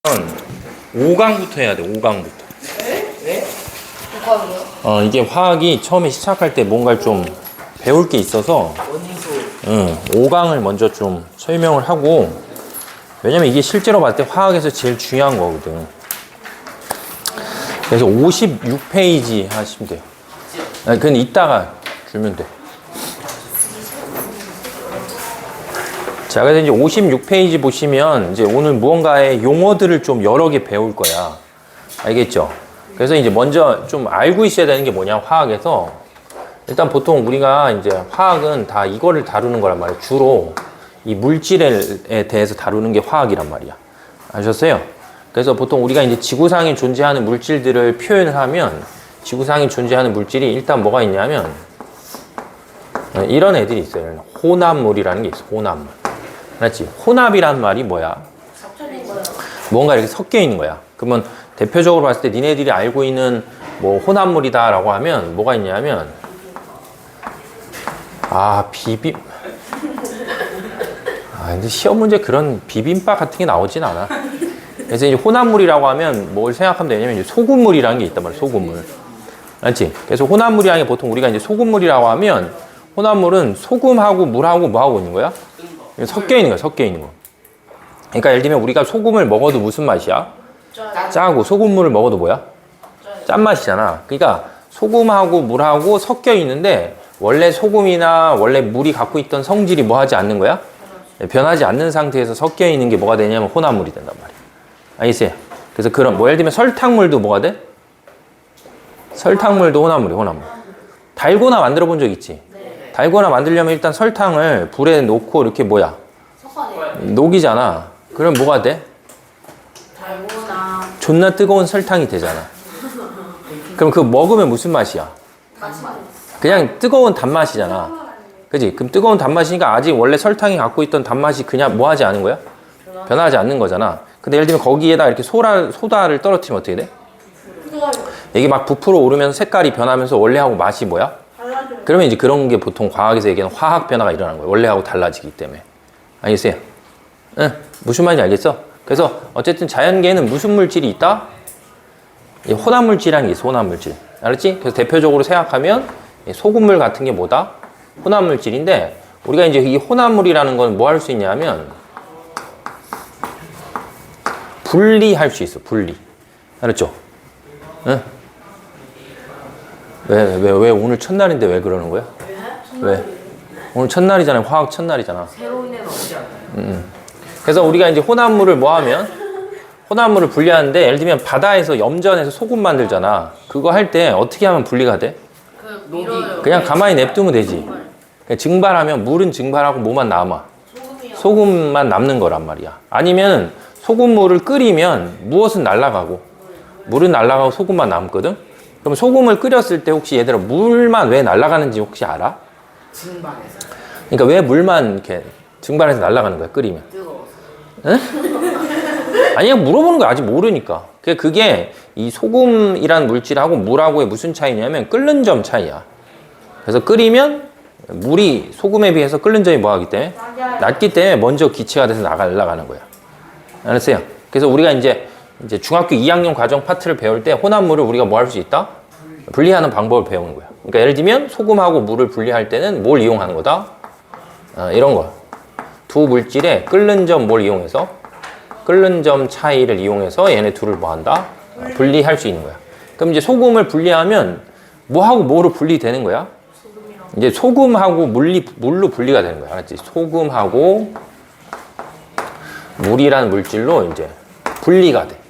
5강부터 해야 돼. 5강부터. 왜? 5강이요? 이게 화학이 처음에 시작할 때 뭔가를 좀 배울 게 있어서 원소. 5강을 먼저 좀 설명을 하고, 왜냐면 이게 실제로 봤을 때 화학에서 제일 중요한 거거든. 그래서 56페이지 하시면 돼요. 아니, 그건 이따가 주면 돼. 자, 그래서 이제 56페이지 보시면 이제 오늘 무언가의 용어들을 좀 여러 개 배울 거야. 알겠죠? 그래서 이제 먼저 좀 알고 있어야 되는 게 뭐냐, 화학에서. 일단 보통 우리가 이제 화학은 다 이거를 다루는 거란 말이야. 주로 이 물질에 대해서 다루는 게 화학이란 말이야. 아셨어요? 그래서 보통 우리가 이제 지구상에 존재하는 물질들을 표현을 하면, 지구상에 존재하는 물질이 일단 뭐가 있냐면 이런 애들이 있어요. 혼합물이라는 게 있어. 혼합물. 알았지? 혼합이란 말이 뭐야? 뭔가 이렇게 섞여 있는 거야. 그러면 대표적으로 봤을 때 니네들이 알고 있는 뭐 혼합물이다 라고 하면 뭐가 있냐면, 근데 시험 문제 그런 비빔밥 같은 게 나오진 않아. 그래서 이제 혼합물이라고 하면 뭘 생각하면 되냐면 이제 소금물이라는 게 있단 말이야. 소금물. 알지? 그래서 혼합물이라는 게 보통 우리가 이제 소금물이라고 하면, 혼합물은 소금하고 물하고 뭐하고 있는 거야? 섞여 있는 거야. 섞여 있는 거. 그러니까 예를 들면 우리가 소금을 먹어도 무슨 맛이야? 짜고, 소금물을 먹어도 뭐야? 짠맛이잖아. 그러니까 소금하고 물하고 섞여 있는데, 원래 소금이나 원래 물이 갖고 있던 성질이 뭐 하지 않는 거야? 변하지 않는 상태에서 섞여 있는 게 뭐가 되냐면 혼합물이 된단 말이야. 알겠어요? 그래서 그런, 뭐 예를 들면 설탕물도 뭐가 돼? 설탕물도 혼합물이, 혼합물. 달고나 만들어 본 적 있지? 달고나 만들려면 일단 설탕을 불에 놓고 이렇게 뭐야? 녹이잖아. 그럼 뭐가 돼? 달고나. 존나 뜨거운 설탕이 되잖아. 그럼 그거 먹으면 무슨 맛이야? 그냥 뜨거운 단맛이잖아. 그지? 그럼 뜨거운 단맛이니까 아직 원래 설탕이 갖고 있던 단맛이 그냥 뭐 하지 않은 거야? 변하지 않는 거잖아. 근데 예를 들면 거기에다 이렇게 소다를 떨어뜨리면 어떻게 돼? 이게 막 부풀어 오르면서 색깔이 변하면서 원래하고 맛이 뭐야? 그러면 이제 그런 게 보통 과학에서 얘기하는 화학 변화가 일어나는 거예요. 원래하고 달라지기 때문에. 알겠어요? 응? 무슨 말인지 알겠어? 그래서 어쨌든 자연계에는 무슨 물질이 있다? 혼합물질이라는 게 있어. 혼합물질. 알았지? 그래서 대표적으로 생각하면 소금물 같은 게 뭐다? 혼합물질인데, 우리가 이제 이 혼합물이라는 건 뭐 할 수 있냐면 분리할 수 있어. 분리. 알았죠? 응? 왜 오늘 첫날인데 왜 그러는 거야? 왜? 오늘 첫날이잖아요. 화학 첫날이잖아. 새로운 애는 없지 않아요? 그래서 우리가 이제 혼합물을 뭐 하면, 혼합물을 분리하는데, 예를 들면 바다에서 염전해서 소금 만들잖아. 그거 할 때 어떻게 하면 분리가 돼? 그냥 가만히 냅두면 되지. 그냥 증발하면 물은 증발하고 뭐만 남아? 소금만 남는 거란 말이야. 아니면 소금물을 끓이면 무엇은 날아가고 물은 날아가고 소금만 남거든? 그럼 소금을 끓였을 때 혹시 얘들아 물만 왜 날아가는지 혹시 알아? 증발해서. 그러니까 왜 물만 이렇게 증발해서 날아가는 거야, 끓이면? 뜨거워서. 응? 아니야, 물어보는 거야. 아직 모르니까. 그게 이 소금이란 물질하고 물하고의 무슨 차이냐면 끓는 점 차이야. 그래서 끓이면 물이 소금에 비해서 끓는 점이 뭐 하기 때문에? 낮기 때문에 먼저 기체가 돼서 날아가는 거야. 알았어요? 그래서 우리가 이제 중학교 2학년 과정 파트를 배울 때 혼합물을 우리가 뭐 할 수 있다? 분리하는 방법을 배우는 거야. 그러니까 예를 들면 소금하고 물을 분리할 때는 뭘 이용하는 거다? 이런 거. 두 물질의 끓는 점 뭘 이용해서? 끓는 점 차이를 이용해서 얘네 둘을 뭐 한다? 분리할 수 있는 거야. 그럼 이제 소금을 분리하면 뭐하고 뭐로 분리되는 거야? 이제 소금하고 물로 분리가 되는 거야. 알았지? 소금하고 물이라는 물질로 이제 분리가 돼.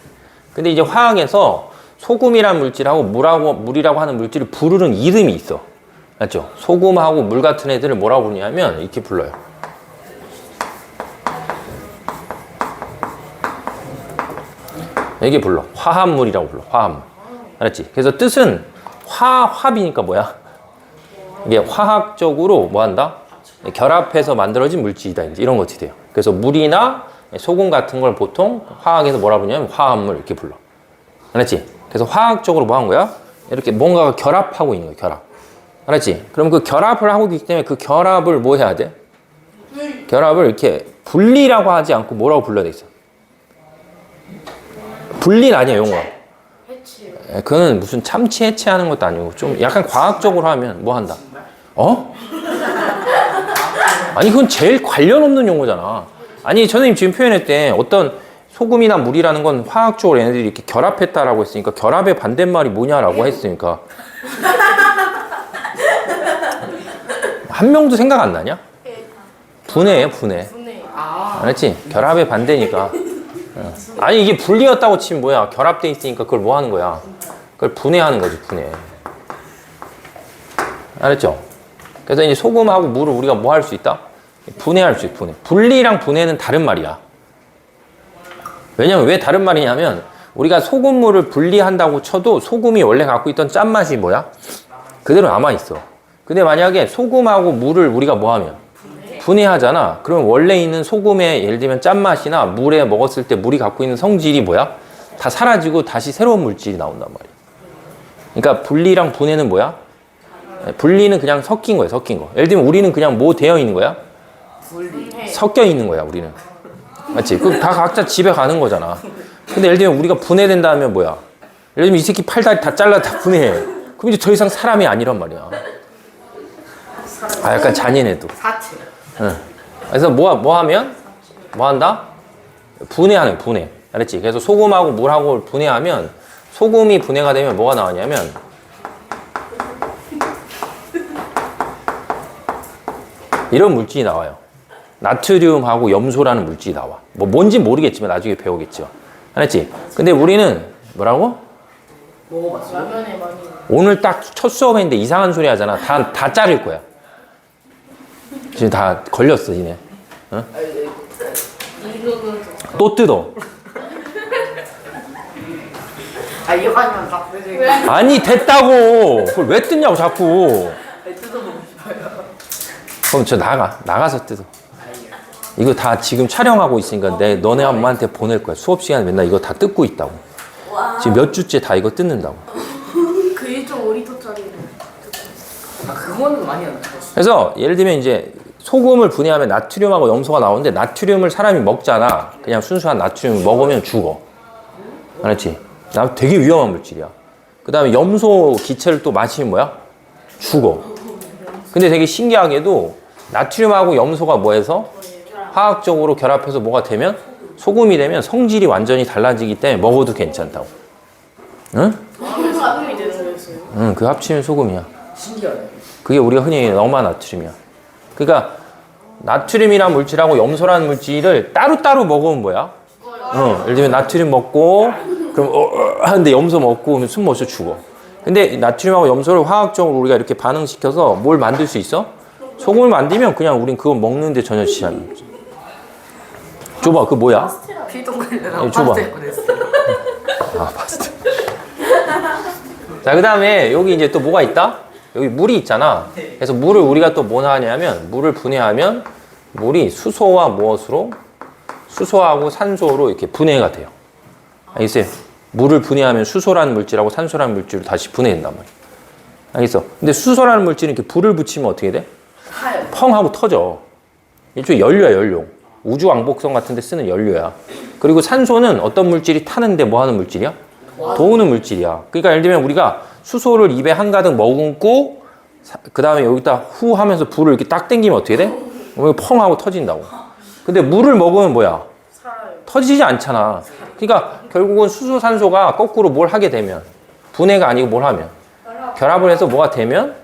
근데 이제 화학에서 소금이라는 물질하고 물이라고 하는 물질을 부르는 이름이 있어. 맞죠? 소금하고 물 같은 애들을 뭐라고 부르냐면 이렇게 불러요. 이게 불러. 화합물이라고 불러. 화합물. 알았지? 그래서 뜻은 화합이니까 뭐야? 이게 화학적으로 뭐 한다? 결합해서 만들어진 물질이다. 이제 이런 것이 돼요. 그래서 물이나 소금 같은 걸 보통 화학에서 뭐라 부르냐면 화합물 이렇게 불러. 알았지? 그래서 화학적으로 뭐 한 거야? 이렇게 뭔가가 결합하고 있는 거야. 결합. 알았지? 그럼 그 결합을 하고 있기 때문에 그 결합을 뭐 해야 돼? 결합을 이렇게 분리라고 하지 않고 뭐라고 불러야 돼 있어? 분리는 아니에요, 용어. 해치. 그거는 무슨 참치 해체하는 것도 아니고 좀 약간 과학적으로 하면 뭐 한다? 어? 아니 그건 제일 관련 없는 용어잖아. 아니 선생님 지금 표현했대 어떤 소금이나 물이라는 건 화학적으로 얘네들이 이렇게 결합했다라고 했으니까 결합의 반대말이 뭐냐라고 했으니까 한 명도 생각 안 나냐? 분해예요, 분해. 분해. 아. 알았지? 결합의 반대니까. 아니 이게 분리였다고 치면 뭐야? 결합돼 있으니까 그걸 뭐 하는 거야? 그걸 분해하는 거지, 분해. 알았죠? 그래서 이제 소금하고 물을 우리가 뭐 할 수 있다? 분해할 수 있다, 분해. 분리랑 분해는 다른 말이야. 왜냐면 왜 다른 말이냐면 우리가 소금물을 분리한다고 쳐도 소금이 원래 갖고 있던 짠맛이 뭐야? 그대로 남아있어. 근데 만약에 소금하고 물을 우리가 뭐 하면? 분해하잖아. 그러면 원래 있는 소금의 예를 들면 짠맛이나 물에 먹었을 때 물이 갖고 있는 성질이 뭐야? 다 사라지고 다시 새로운 물질이 나온단 말이야. 그러니까 분리랑 분해는 뭐야? 분리는 그냥 섞인 거야, 섞인 거. 예를 들면 우리는 그냥 뭐 되어 있는 거야? 분리. 섞여 있는 거야, 우리는. 맞지? 그 다 각자 집에 가는 거잖아. 근데 예를 들면 우리가 분해된다 하면 뭐야? 예를 들면 이 새끼 팔다리 다 잘라 다 분해해. 그럼 이제 더 이상 사람이 아니란 말이야. 아, 약간 잔인해도. 사체. 응. 그래서 뭐 하면? 뭐 한다? 분해하는, 분해. 알았지? 그래서 소금하고 물하고 분해하면 소금이 분해가 되면 뭐가 나오냐면 이런 물질이 나와요. 나트륨하고 염소라는 물질이 나와. 뭐 뭔지 모르겠지만 나중에 배우겠죠. 알았지? 근데 우리는 뭐라고? 먹어봤어. 라면에 많이. 오늘 딱 첫 수업했는데 이상한 소리 하잖아. 다 자를 거야. 지금 다 걸렸어, 니네. 어? 이거는. 또 뜯어. 아 이거 하면 딱 되지. 아니, 됐다고. 그걸 왜 뜯냐고, 자꾸. 뜯어보고 싶어요. 그럼 저 나가서 뜯어. 이거 다 지금 촬영하고 있으니까 너네 엄마한테 보낼 거야. 수업 시간에 맨날 이거 다 뜯고 있다고. 지금 몇 주째 다 이거 뜯는다고. 그 1.5리터짜리는. 아 그거는 많이 안 들었어. 그래서 예를 들면 이제 소금을 분해하면 나트륨하고 염소가 나오는데 나트륨을 사람이 먹잖아. 그냥 순수한 나트륨을 먹으면 죽어. 알았지? 되게 위험한 물질이야. 그 다음에 염소 기체를 또 마시면 뭐야? 죽어. 근데 되게 신기하게도 나트륨하고 염소가 뭐해서 화학적으로 결합해서 뭐가 되면 소금이 되면 성질이 완전히 달라지기 때문에 먹어도 괜찮다고. 응? 소금이 되는 거였어요. 응, 그 합치면 소금이야. 신기하네. 그게 우리가 흔히 너마 나트륨이야. 그러니까 나트륨이란 물질하고 염소라는 물질을 따로따로 먹으면 뭐야? 예를 들면 나트륨 먹고 그럼 하는데 염소 먹고 그러면 숨 못 쉬어 죽어. 근데 나트륨하고 염소를 화학적으로 우리가 이렇게 반응시켜서 뭘 만들 수 있어? 소금을 만들면 그냥 우린 그거 먹는데 전혀 지장이 없지. 줘봐, 그거 뭐야? 피동글레랑 줘봐. 파스텔 그랬어. 아, 파스텔. 자, 그 다음에 여기 이제 또 뭐가 있다? 여기 물이 있잖아. 그래서 물을 우리가 또 뭐 하냐면 물을 분해하면 물이 수소와 무엇으로? 수소하고 산소로 이렇게 분해가 돼요. 알겠어요? 물을 분해하면 수소라는 물질하고 산소라는 물질로 다시 분해된단 말이야. 알겠어? 근데 수소라는 물질은 이렇게 불을 붙이면 어떻게 돼? 타요. 펑 하고 터져. 일종의 연료야, 연료. 우주 왕복선 같은 데 쓰는 연료야. 그리고 산소는 어떤 물질이 타는데 뭐 하는 물질이야? 도우는 물질이야. 그러니까 예를 들면 우리가 수소를 입에 한가득 머금고 그 다음에 여기다 후 하면서 불을 이렇게 딱 당기면 어떻게 돼? 펑 하고 터진다고. 근데 물을 먹으면 뭐야? 살아요. 터지지 않잖아. 그러니까 결국은 수소, 산소가 거꾸로 뭘 하게 되면 분해가 아니고 뭘 하면 결합을 해서 뭐가 되면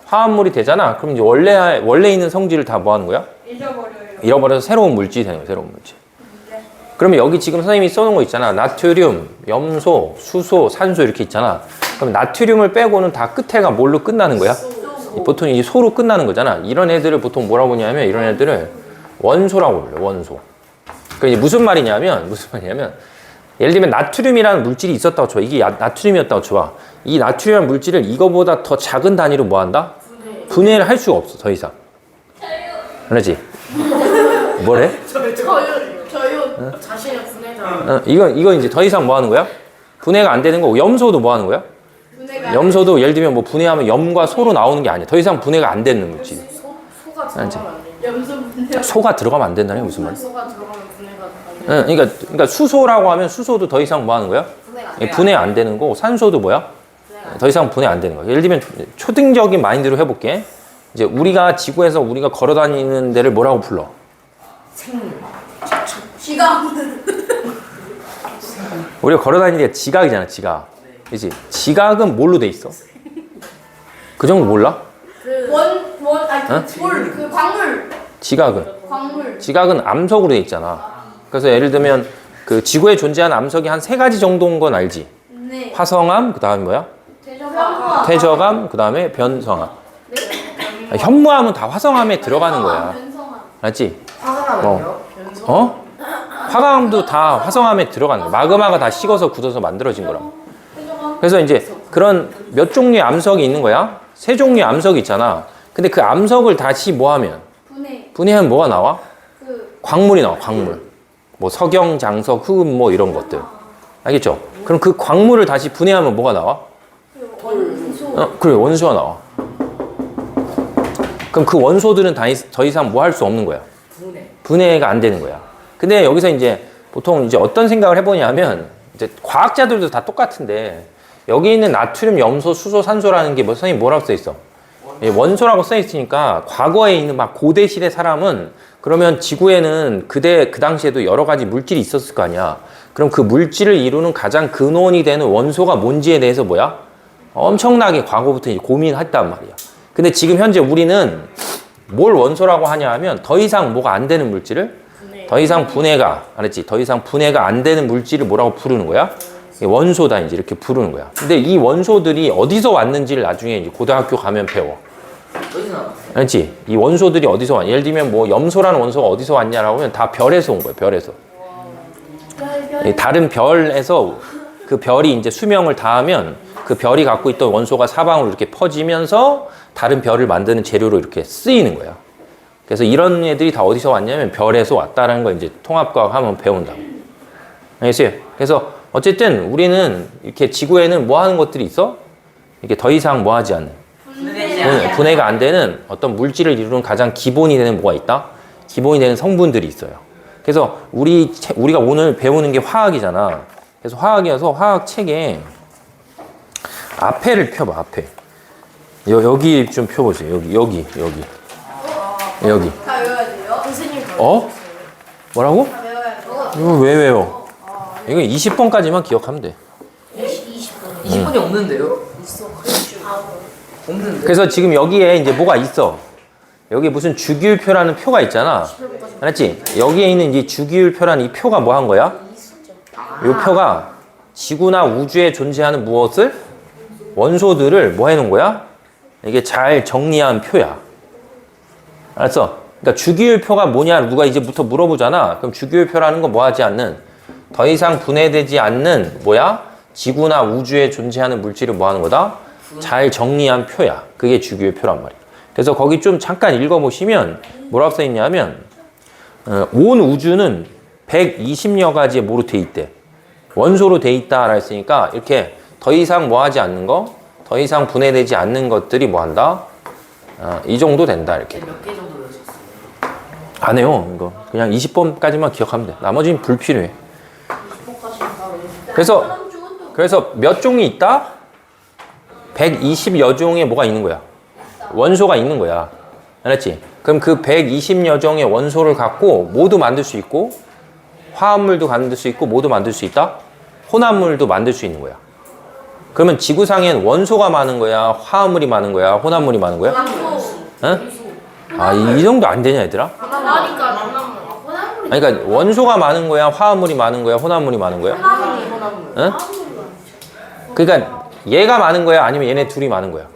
화합물이 되잖아. 그럼 이제 원래 있는 성질을 다 뭐 하는 거야? 잃어버려서 새로운 물질이 되는 거야, 새로운 물질. 그러면 여기 지금 선생님이 써놓은 거 있잖아. 나트륨, 염소, 수소, 산소 이렇게 있잖아. 그럼 나트륨을 빼고는 다 끝에가 뭘로 끝나는 거야? 보통 이제 소로 끝나는 거잖아. 이런 애들을 보통 뭐라고 하냐면 이런 애들을 원소라고 불러요, 원소. 그러니까 이제 무슨 말이냐면 예를 들면 나트륨이라는 물질이 있었다고 쳐. 이게 나트륨이었다고 쳐. 이 나트륨이라는 물질을 이거보다 더 작은 단위로 뭐 한다? 분해를 할 수가 없어, 더 이상. 그렇지? 뭐래? 저요 자신의 분해자. 이건 이제 더 이상 뭐 하는 거야? 분해가 안 되는 거고, 염소도 뭐 하는 거야? 염소도 예를 들면 뭐 분해하면 염과 소로 나오는 게 아니야. 더 이상 분해가 안 되는 물질. 소가 들어가면 안 돼. 소가 들어가면 안 된다는 게 무슨 말이야? 소가 들어가면 분해가 안 응, 그러니까 수소라고 하면 수소도 더 이상 뭐 하는 거야? 분해 안 되는 거고, 산소도 뭐야? 더 이상 분해 안 되는 거야. 예를 들면 초등적인 마인드로 해볼게. 이제 우리가 지구에서 우리가 걸어 다니는 데를 뭐라고 불러? 지각. 우리가 걸어 다니는 데가 지각이잖아, 지각. 그치? 지각은 뭘로 돼 있어? 그 정도 몰라? 그 광물. 지각은? 지각은 암석으로 돼 있잖아. 그래서 예를 들면 그 지구에 존재하는 암석이 한 3가지 정도인 건 알지? 네. 화성암, 그 다음에 뭐야? 대저감. 퇴적암, 그 다음에 변성암. 현무암은 다 화성암에 들어가는 거야. 알지? 화성암이요? 어? 화강암도 다 화성암에 들어가는 거야. 마그마가 다 식어서 굳어서 만들어진 거라고. 그래서 이제 그런 몇 종류의 암석이 있는 거야. 3종류의 암석이 있잖아. 근데 그 암석을 다시 뭐 하면? 분해하면 뭐가 나와? 광물이 나와, 광물. 뭐 석영, 장석, 흑음 뭐 이런 것들. 알겠죠? 그럼 그 광물을 다시 분해하면 뭐가 나와? 그래, 원소가 나와. 그럼 그 원소들은 더 이상 뭐 할 수 없는 거야? 분해가 안 되는 거야. 근데 여기서 이제 보통 이제 어떤 생각을 해보냐면, 이제 과학자들도 다 똑같은데, 여기 있는 나트륨, 염소, 수소, 산소라는 게 뭐, 선생님 뭐라고 써 있어? 원소라고 써 있으니까, 과거에 있는 막 고대 시대 사람은, 그러면 지구에는 그 당시에도 여러 가지 물질이 있었을 거 아니야. 그럼 그 물질을 이루는 가장 근원이 되는 원소가 뭔지에 대해서 뭐야? 엄청나게 과거부터 이제 고민했단 말이야. 근데 지금 현재 우리는 뭘 원소라고 하냐 하면 더 이상 뭐가 안 되는 물질을 더 이상 분해가, 알았지? 더 이상 분해가 안 되는 물질을 뭐라고 부르는 거야? 원소다 이제 이렇게 부르는 거야. 근데 이 원소들이 어디서 왔는지를 나중에 이제 고등학교 가면 배워. 알지? 이 원소들이 어디서 왔냐? 예를 들면 뭐 염소라는 원소가 어디서 왔냐라고 하면 다 별에서 온 거예요. 별에서. 다른 별에서 그 별이 이제 수명을 다하면 그 별이 갖고 있던 원소가 사방으로 이렇게 퍼지면서 다른 별을 만드는 재료로 이렇게 쓰이는 거야. 그래서 이런 애들이 다 어디서 왔냐면 별에서 왔다라는 걸 이제 통합과학 하면 배운다고. 알겠어요? 그래서 어쨌든 우리는 이렇게 지구에는 뭐 하는 것들이 있어? 이렇게 더 이상 뭐 하지 않는 분해가 안 되는 어떤 물질을 이루는 가장 기본이 되는 뭐가 있다? 기본이 되는 성분들이 있어요. 그래서 우리가 오늘 배우는 게 화학이잖아. 그래서 화학이어서 화학 책에 앞에를 펴봐, 앞에. 여기 좀 펴보세요. 여기. 다 외워야 돼요? 선생님 다 어? 뭐라고? 외워야 돼요? 이거 왜 외워? 이거 20번까지만 기억하면 돼. 20분이 없는데요? 없는데. 그래서 지금 여기에 이제 뭐가 있어? 여기 무슨 주기율표라는 표가 있잖아. 알았지? 여기에 있는 이 주기율표라는 이 표가 뭐 한 거야? 이 표가 지구나 우주에 존재하는 무엇을? 원소들을 뭐 해놓은 거야? 이게 잘 정리한 표야. 알았어? 그러니까 주기율표가 뭐냐 누가 이제부터 물어보잖아. 그럼 주기율표라는 건 뭐 하지 않는? 더 이상 분해되지 않는 뭐야? 지구나 우주에 존재하는 물질을 뭐 하는 거다? 잘 정리한 표야. 그게 주기율표란 말이야. 그래서 거기 좀 잠깐 읽어보시면 뭐라고 써있냐면 온 우주는 120여 가지의 뭐로 돼 있대? 원소로 돼 있다라 했으니까 이렇게 더 이상 뭐 하지 않는 거? 더 이상 분해되지 않는 것들이 뭐 한다? 이 정도 된다 이렇게. 몇 개 정도 외우셨어요? 안 해요 이거. 그냥 20번까지만 기억하면 돼. 나머지는 불필요해. 그래서 몇 종이 있다? 120여 종의 뭐가 있는 거야? 원소가 있는 거야. 알았지? 그럼 그 120여 종의 원소를 갖고 모두 만들 수 있고 화합물도 만들 수 있고 모두 만들 수 있다? 혼합물도 만들 수 있는 거야. 그러면 지구상엔 원소가 많은 거야? 화합물이 많은 거야? 혼합물이 많은 거야? 응? 아, 이 정도 안 되냐 얘들아? 아니, 그러니까 원소가 많은 거야? 화합물이 많은 거야? 혼합물이 많은 거야? 응? 그러니까 얘가 많은 거야? 아니면 얘네 둘이 많은 거야?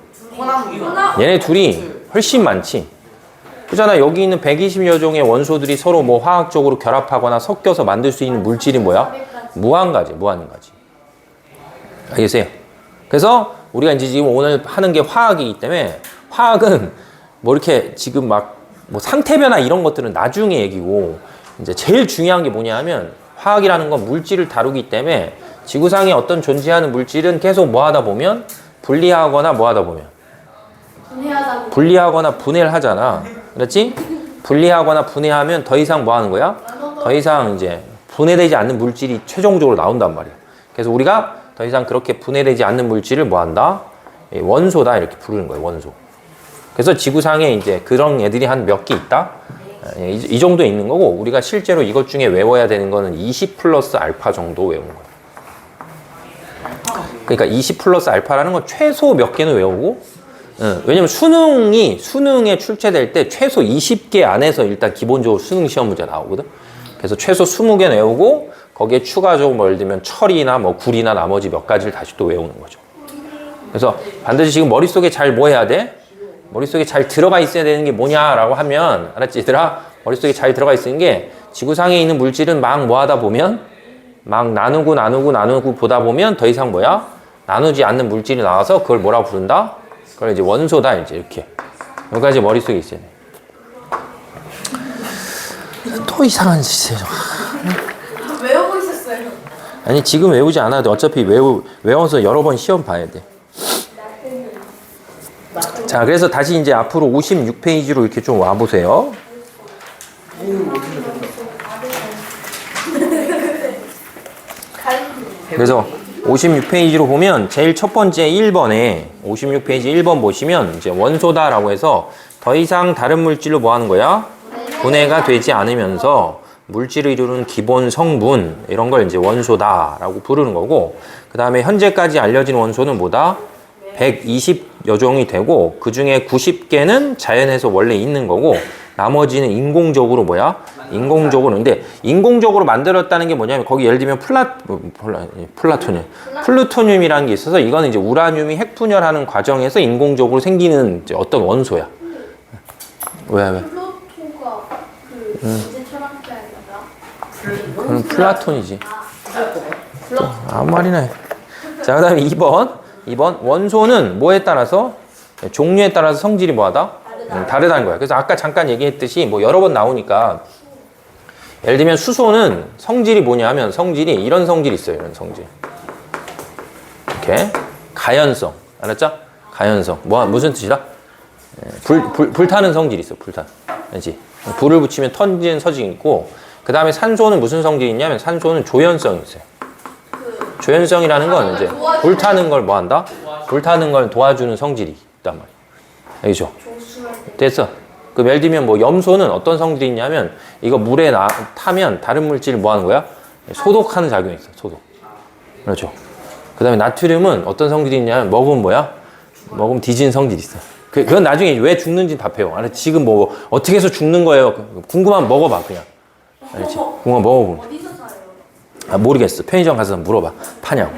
얘네 둘이 훨씬 많지. 그잖아. 여기 있는 120여 종의 원소들이 서로 뭐 화학적으로 결합하거나 섞여서 만들 수 있는 물질이 뭐야? 무한가지. 알겠어요? 그래서 우리가 이제 지금 오늘 하는 게 화학이기 때문에 화학은 뭐 이렇게 지금 막 뭐 상태 변화 이런 것들은 나중에 얘기고 이제 제일 중요한 게 뭐냐 하면 화학이라는 건 물질을 다루기 때문에 지구상에 어떤 존재하는 물질은 계속 뭐 하다 보면 분리하거나 뭐 하다 보면 분리하거나 분해를 하잖아. 그렇지? 분리하거나 분해하면 더 이상 뭐 하는 거야? 더 이상 이제 분해되지 않는 물질이 최종적으로 나온단 말이야. 그래서 우리가 더 이상 그렇게 분해되지 않는 물질을 뭐 한다? 원소다 이렇게 부르는 거예요. 원소. 그래서 지구상에 이제 그런 애들이 한 몇 개 있다. 이 정도 있는 거고 우리가 실제로 이것 중에 외워야 되는 거는 20 플러스 알파 정도 외우는 거예요. 그러니까 20 플러스 알파라는 건 최소 몇 개는 외우고 왜냐면 수능에 출제될 때 최소 20개 안에서 일단 기본적으로 수능 시험 문제 나오거든. 그래서 최소 20개 외우고 거기에 추가적으로 뭐 예를 들면 철이나 뭐 구리나 나머지 몇 가지를 다시 또 외우는 거죠. 그래서 반드시 지금 머릿속에 잘 뭐 해야 돼? 머릿속에 잘 들어가 있어야 되는 게 뭐냐라고 하면 알았지 얘들아? 머릿속에 잘 들어가 있는 게 지구상에 있는 물질은 막 뭐 하다 보면 막 나누고 보다 보면 더 이상 뭐야? 나누지 않는 물질이 나와서 그걸 뭐라고 부른다? 그걸 이제 원소다 이제 이렇게 여기까지 머릿속에 있어야 돼. 또 이상한 짓이에요. 외우고 있었어요. 아니 지금 외우지 않아도 어차피 외워서 여러 번 시험 봐야 돼. 자 그래서 다시 이제 앞으로 56페이지로 이렇게 좀 와보세요. 그래서 56페이지로 보면 제일 첫 번째 1번에 56페이지 1번 보시면 이제 원소다라고 해서 더 이상 다른 물질로 뭐 하는 거야? 분해가 되지 않으면서 물질을 이루는 기본 성분 이런 걸 이제 원소다라고 부르는 거고 그 다음에 현재까지 알려진 원소는 뭐다? 120여 종이 되고 그 중에 90개는 자연에서 원래 있는 거고 나머지는 인공적으로 뭐야? 인공적으로 근데 인공적으로 만들었다는 게 뭐냐면 거기 예를 들면 플루토늄이라는 게 있어서 이거는 이제 우라늄이 핵분열하는 과정에서 인공적으로 생기는 이제 어떤 원소야. 왜? 플루토가 그 이제 철학자인가? 그건 플라톤이지. 아무 말이나 해. 자, 그 다음에 2번 원소는 뭐에 따라서 종류에 따라서 성질이 뭐하다? 다르다는 거야. 그래서 아까 잠깐 얘기했듯이 뭐 여러 번 나오니까 예를 들면 수소는 성질이 뭐냐 하면 성질이 이런 성질이 있어요. 이런 성질. 이렇게 가연성. 알았죠? 가연성. 무슨 뜻이다? 불타는 성질이 있어. 불타. 알지? 불을 붙이면 터지는 서식이 있고 그 다음에 산소는 무슨 성질이 있냐면 산소는 조연성이 있어요. 조연성이라는 건 이제 불타는 걸 뭐 한다? 불타는 걸 도와주는 성질이 있단 말이야. 알겠죠? 됐어. 그 예를 들면 뭐 염소는 어떤 성질이 있냐면 이거 물에 타면 다른 물질을 뭐 하는 거야? 소독하는 작용이 있어. 소독. 그렇죠. 그 다음에 나트륨은 어떤 성질이 있냐면 먹으면 뭐야? 먹으면 뒤지는 성질이 있어. 그건 나중에 왜 죽는지 다 배워. 아니 지금 뭐 어떻게 해서 죽는 거예요? 궁금하면 먹어봐 그냥. 알지? 궁금하면 먹어보면. 어디서 사요? 아 모르겠어. 편의점 가서 물어봐. 파냐고.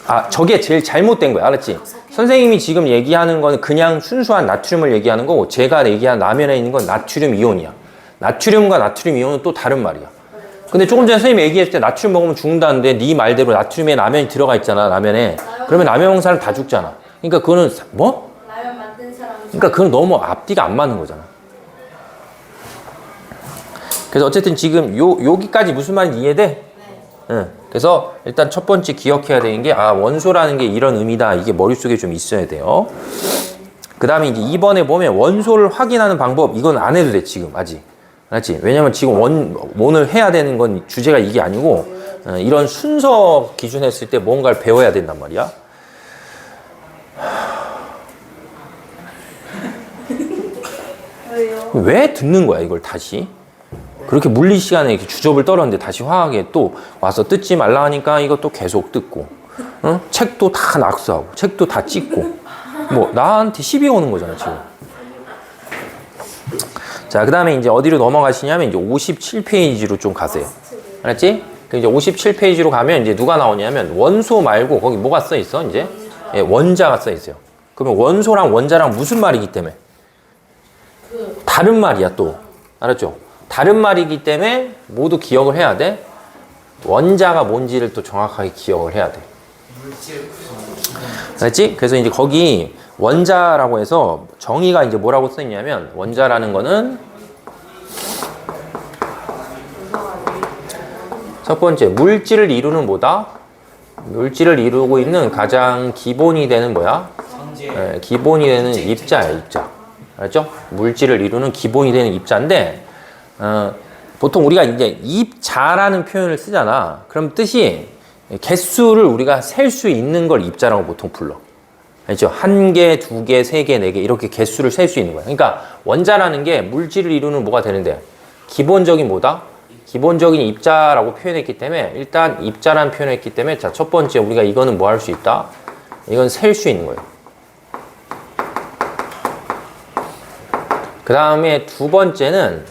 아 저게 제일 잘못된 거야. 알았지? 선생님이 지금 얘기하는 건 그냥 순수한 나트륨을 얘기하는 거고 제가 얘기한 라면에 있는 건 나트륨 이온이야. 나트륨과 나트륨 이온은 또 다른 말이야. 근데 조금 전에 선생님이 얘기했을 때 나트륨 먹으면 죽는다는데 네 말대로 나트륨에 라면이 들어가 있잖아. 라면에. 그러면 라면 먹는 사람 다 죽잖아. 그러니까 그거는 뭐? 라면 만든 사람이 그러니까 그건 너무 앞뒤가 안 맞는 거잖아. 그래서 어쨌든 지금 여기까지 무슨 말인지 이해돼? 응. 그래서 일단 첫 번째 기억해야 되는 게 원소라는 게 이런 의미다. 이게 머릿속에 좀 있어야 돼요. 그 다음에 이제 2번에 보면 원소를 확인하는 방법 이건 안 해도 돼 지금 아직. 알았지? 왜냐면 지금 오늘 해야 되는 건 주제가 이게 아니고 이런 순서 기준했을 때 뭔가를 배워야 된단 말이야. 왜 듣는 거야 이걸 다시? 그렇게 물리 시간에 이렇게 주접을 떨었는데 다시 화학에 또 와서 뜯지 말라 하니까 이것도 계속 뜯고, 응? 책도 다 낙서하고, 책도 다 찍고, 뭐 나한테 시비 오는 거잖아 지금. 자, 그 다음에 이제 어디로 넘어가시냐면 이제 57페이지로 좀 가세요. 알았지? 그 이제 57페이지로 가면 이제 누가 나오냐면 원소 말고 거기 뭐가 써 있어 이제? 예, 원자가 써 있어요. 그러면 원소랑 원자랑 무슨 말이기 때문에? 다른 말이야 또. 알았죠? 다른 말이기 때문에 모두 기억을 해야 돼. 원자가 뭔지를 또 정확하게 기억을 해야 돼. 알았지? 그래서 이제 거기 원자라고 해서 정의가 이제 뭐라고 써 있냐면 원자라는 거는 첫 번째 물질을 이루는 뭐다? 물질을 이루고 있는 가장 기본이 되는 뭐야? 네, 기본이 되는 입자야 입자. 알았죠? 물질을 이루는 기본이 되는 입자인데 보통 우리가 이제 입자라는 표현을 쓰잖아. 그럼 뜻이 개수를 우리가 셀 수 있는 걸 입자라고 보통 불러. 알죠? 1개, 2개, 3개, 4개 이렇게 개수를 셀 수 있는 거야. 그러니까 원자라는 게 물질을 이루는 뭐가 되는데 기본적인 뭐다? 기본적인 입자라고 표현했기 때문에 일단 입자라는 표현을 했기 때문에 자, 첫 번째 우리가 이거는 뭐 할 수 있다? 이건 셀 수 있는 거예요. 그 다음에 두 번째는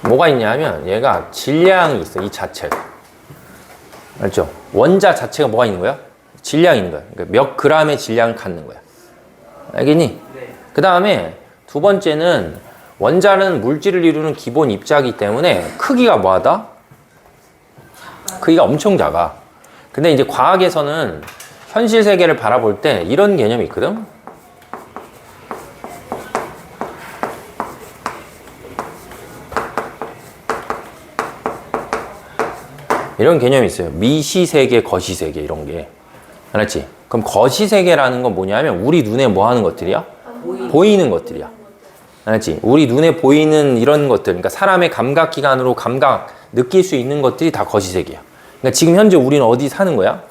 뭐가 있냐면 얘가 질량이 있어. 이 자체가. 알죠? 원자 자체가 뭐가 있는 거야? 질량이 있는 거야. 그러니까 몇 그램의 질량을 갖는 거야. 알겠니? 네. 그 다음에 두 번째는 원자는 물질을 이루는 기본 입자이기 때문에 크기가 뭐하다? 크기가 엄청 작아. 근데 이제 과학에서는 현실 세계를 바라볼 때 이런 개념이 있거든? 이런 개념이 있어요. 미시세계, 거시세계 이런 게. 알았지? 그럼 거시세계라는 건 뭐냐면 우리 눈에 뭐 하는 것들이야? 보이는 것들이야. 알았지? 우리 눈에 보이는 이런 것들, 그러니까 사람의 감각기관으로 느낄 수 있는 것들이 다 거시세계야. 그러니까 지금 현재 우리는 어디 사는 거야?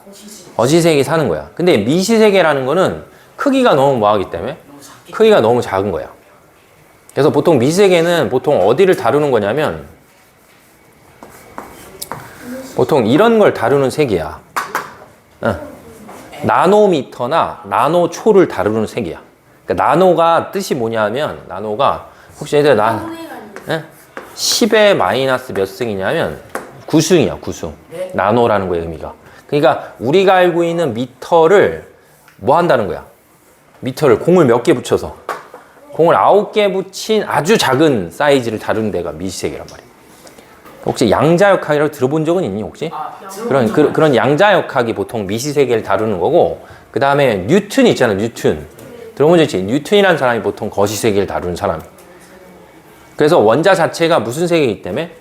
거시세계에 사는 거야. 근데 미시세계라는 거는 크기가 너무 뭐하기 때문에 크기가 너무 작은 거야. 그래서 보통 미시세계는 보통 어디를 다루는 거냐면 보통 이런 걸 다루는 세계야. 나노미터나 나노초를 다루는 세계야. 그러니까 나노가 뜻이 뭐냐면 나노가 혹시 얘들 10의 마이너스 몇 승이냐면 9승이야. 9승. 나노라는 거의 의미가. 그러니까 우리가 알고 있는 미터를 뭐 한다는 거야? 미터를 공을 몇 개 붙여서 공을 9개 붙인 아주 작은 사이즈를 다루는 데가 미시세계란 말이야. 혹시 양자역학이라고 들어본 적은 있니 혹시? 그런 양자역학이 보통 미시세계를 다루는 거고, 그 다음에 뉴턴 있잖아. 뉴턴 들어본 적 있지? 뉴턴이라는 사람이 보통 거시세계를 다루는 사람. 그래서 원자 자체가 무슨 세계이기 때문에?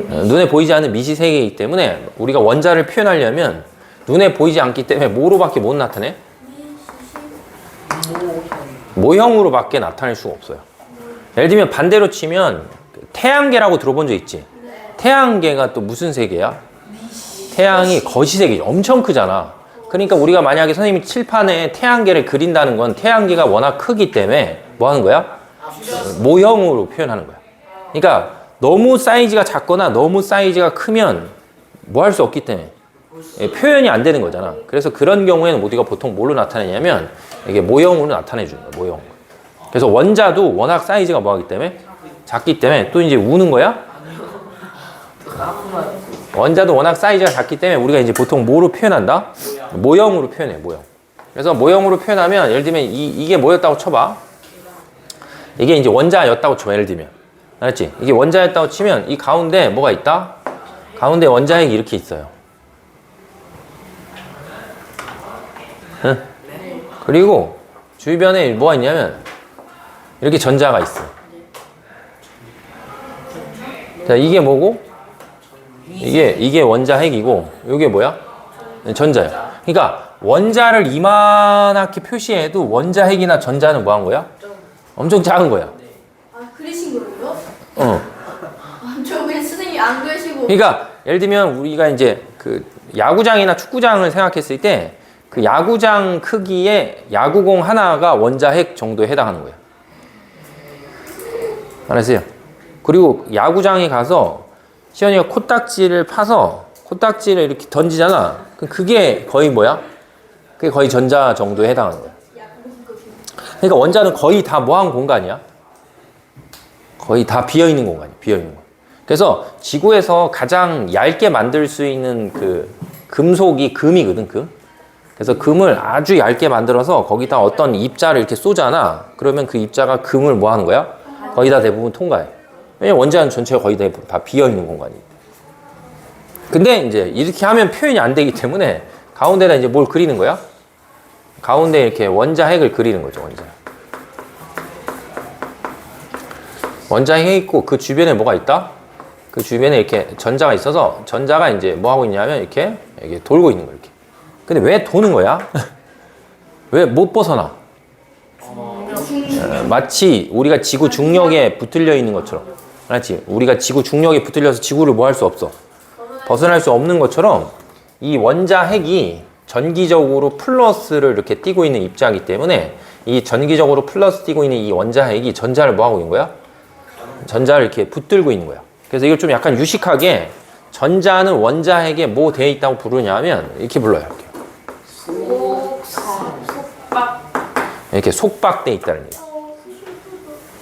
눈에 보이지 않는 미시세계이기 때문에 우리가 원자를 표현하려면 눈에 보이지 않기 때문에 뭐로밖에 못 나타내? 모형으로밖에 나타낼 수가 없어요. 예를 들면 반대로 치면 태양계라고 들어본 적 있지? 태양계가 또 무슨 세계야? 태양이 거시세계, 엄청 크잖아. 그러니까 우리가 만약에 선생님이 칠판에 태양계를 그린다는 건 태양계가 워낙 크기 때문에 뭐 하는 거야? 모형으로 표현하는 거야. 그러니까 너무 사이즈가 작거나 너무 사이즈가 크면 뭐 할 수 없기 때문에 표현이 안 되는 거잖아. 그래서 그런 경우에는 우리가 보통 뭘로 나타내냐면 이게 모형으로 나타내 주는 거야. 모형. 그래서 원자도 워낙 사이즈가 뭐하기 때문에 작기 때문에 또 이제 우는 거야? 원자도 워낙 사이즈가 작기 때문에 우리가 이제 보통 뭐로 표현한다? 모형으로 표현해. 모형. 그래서 모형으로 표현하면 예를 들면 이게 뭐였다고 쳐봐. 이게 이제 원자였다고 쳐. 예를 들면 알았지? 이게 원자였다고 치면 이 가운데 뭐가 있다? 가운데 원자핵이 이렇게 있어요. 응? 그리고 주변에 뭐가 있냐면 이렇게 전자가 있어. 자, 이게 뭐고? 이게 원자핵이고 이게 뭐야? 전자야. 그러니까 원자를 이만하게 표시해도 원자핵이나 전자는 뭐 한 거야? 엄청 작은 거야. 아, 그리신 거예요? 어. 아, 저 그냥 선생님 안 그리시고. 그러니까 예를 들면 우리가 이제 그 야구장이나 축구장을 생각했을 때 그 야구장 크기의 야구공 하나가 원자핵 정도에 해당하는 거야. 알았어요? 그리고 야구장에 가서 시연이가 코딱지를 파서 코딱지를 이렇게 던지잖아. 그럼 그게 거의 뭐야? 그게 거의 전자 정도에 해당하는 거야. 그러니까 원자는 거의 다 뭐한 공간이야? 거의 다 비어있는 공간이야. 비어있는 공간. 그래서 지구에서 가장 얇게 만들 수 있는 그 금속이 금이거든, 금. 그래서 금을 아주 얇게 만들어서 거기다 어떤 입자를 이렇게 쏘잖아. 그러면 그 입자가 금을 뭐 하는 거야? 거의 다 대부분 통과해. 왜냐면 원자는 전체가 거의 다 비어있는 공간이에요. 근데 이제 이렇게 하면 표현이 안 되기 때문에 가운데다 이제 뭘 그리는 거야? 가운데 이렇게 원자핵을 그리는 거죠, 원자핵. 원자핵이 있고 그 주변에 뭐가 있다? 그 주변에 이렇게 전자가 있어서 전자가 이제 뭐 하고 있냐면 이렇게 돌고 있는 거야, 이렇게. 근데 왜 도는 거야? 왜 못 벗어나? 마치 우리가 지구 중력에 붙들려 있는 것처럼. 알았지? 우리가 지구 중력에 붙들려서 지구를 뭐 할 수 없어. 벗어날 수 없는 것처럼 이 원자 핵이 전기적으로 플러스를 이렇게 띄고 있는 입자이기 때문에 이 전기적으로 플러스 띄고 있는 이 원자 핵이 전자를 뭐 하고 있는 거야? 전자를 이렇게 붙들고 있는 거야. 그래서 이걸 좀 약간 유식하게 전자는 원자 핵에 뭐 되어 있다고 부르냐면 이렇게 불러요. 이렇게 속박돼 있다는 얘기야.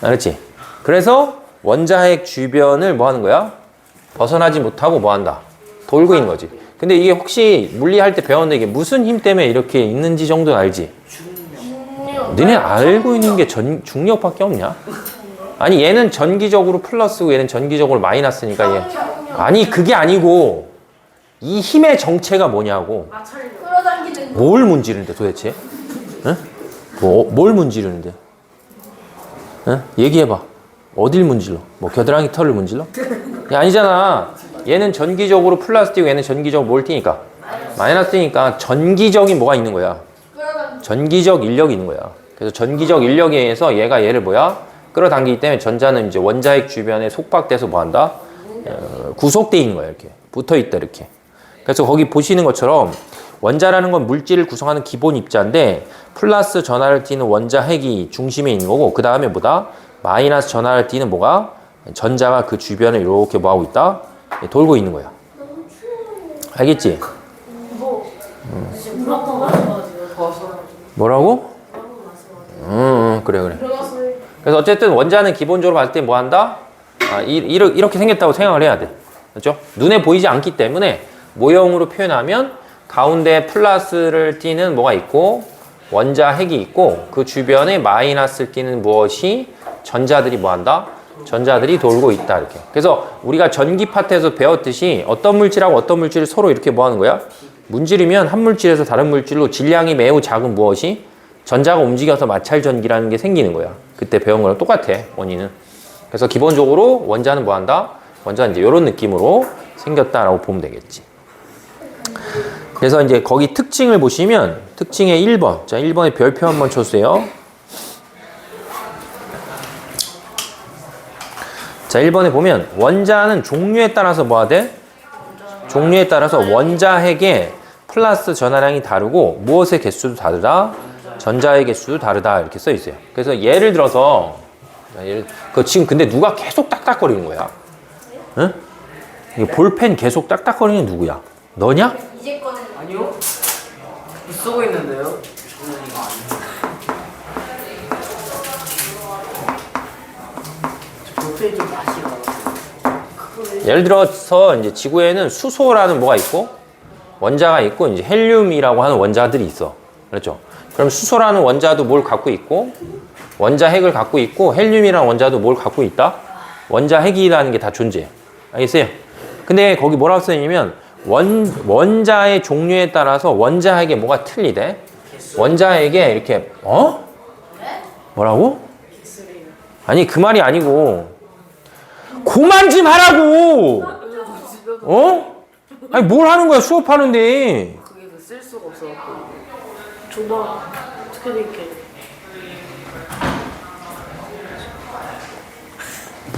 알았지? 그래서 원자 핵 주변을 뭐 하는 거야? 벗어나지 못하고 뭐 한다? 돌고 있는 거지. 근데 이게 혹시 물리할 때 배웠는데 이게 무슨 힘 때문에 이렇게 있는지 정도는 알지? 너네 알고 있는 게 중력밖에 없냐? 아니 얘는 전기적으로 플러스고 얘는 전기적으로 마이너스니까 얘. 아니 그게 아니고 이 힘의 정체가 뭐냐고. 끌어당기는 거. 뭘 문지르는데 도대체? 응? 뭘 문지르는데? 응? 얘기해봐. 어딜 문질러? 뭐 겨드랑이 털을 문질러? 야, 아니잖아. 얘는 전기적으로 플러스 띄고 얘는 전기적으로 뭘 띄니까? 마이너스 띄니까 전기적인 뭐가 있는 거야? 전기적 인력이 있는 거야. 그래서 전기적 인력에 의해서 얘가 얘를 뭐야? 끌어당기기 때문에 전자는 이제 원자핵 주변에 속박돼서 뭐 한다? 구속돼 있는 거야. 이렇게 붙어 있다 이렇게. 그래서 거기 보시는 것처럼 원자라는 건 물질을 구성하는 기본 입자인데 플러스 전하를 띠는 원자 핵이 중심에 있는 거고 그 다음에 뭐다? 마이너스 전하를 띠는 뭐가? 전자가 그 주변을 이렇게 뭐 하고 있다? 돌고 있는 거야. 알겠지? 뭐라고? 그래. 그래서 어쨌든 원자는 기본적으로 봤을 때 뭐 한다? 이렇게 생겼다고 생각을 해야 돼. 그렇죠? 눈에 보이지 않기 때문에 모형으로 표현하면 가운데 플러스를 띠는 뭐가 있고 원자 핵이 있고 그 주변에 마이너스를 띠는 무엇이 전자들이 뭐 한다? 전자들이 돌고 있다 이렇게. 그래서 우리가 전기 파트에서 배웠듯이 어떤 물질하고 어떤 물질을 서로 이렇게 뭐 하는 거야? 문지르면 한 물질에서 다른 물질로 질량이 매우 작은 무엇이? 전자가 움직여서 마찰 전기라는 게 생기는 거야. 그때 배운 거랑 똑같아 원인은. 그래서 기본적으로 원자는 뭐 한다? 원자는 이제 이런 느낌으로 생겼다라고 보면 되겠지. 그래서 이제 거기 특징을 보시면 특징의 1번. 자, 1번에 별표 한번 쳐주세요. 자, 1번에 보면 원자는 종류에 따라서 뭐 하대? 종류에 따라서 원자 핵의 플러스 전하량이 다르고 무엇의 개수도 다르다? 전자의 개수도 다르다 이렇게 써 있어요. 그래서 예를 들어서 지금 근데 누가 계속 딱딱거리는 거야? 응? 이거 볼펜 계속 딱딱거리는 누구야? 너냐? 이제 거는 아니요. 쓰고 있는데요. 저는 이거 아니에요. 볼펜 좀 맛이 나요. 예를 들어서 이제 지구에는 수소라는 뭐가 있고 원자가 있고 이제 헬륨이라고 하는 원자들이 있어. 그렇죠? 그럼 수소라는 원자도 뭘 갖고 있고 원자 핵을 갖고 있고 헬륨이라는 원자도 뭘 갖고 있다? 원자 핵이라는 게 다 존재해. 알겠어요? 근데 거기 뭐라고 써있냐면 원자의 종류에 따라서 원자 핵에 뭐가 틀리대? 원자 핵에 이렇게 뭐라고? 아니 그 말이 아니고 그만 좀 하라고! 아니 뭘 하는 거야 수업하는데. 그게 쓸 수가 없어갖고. 줘봐. 어떻게 될게.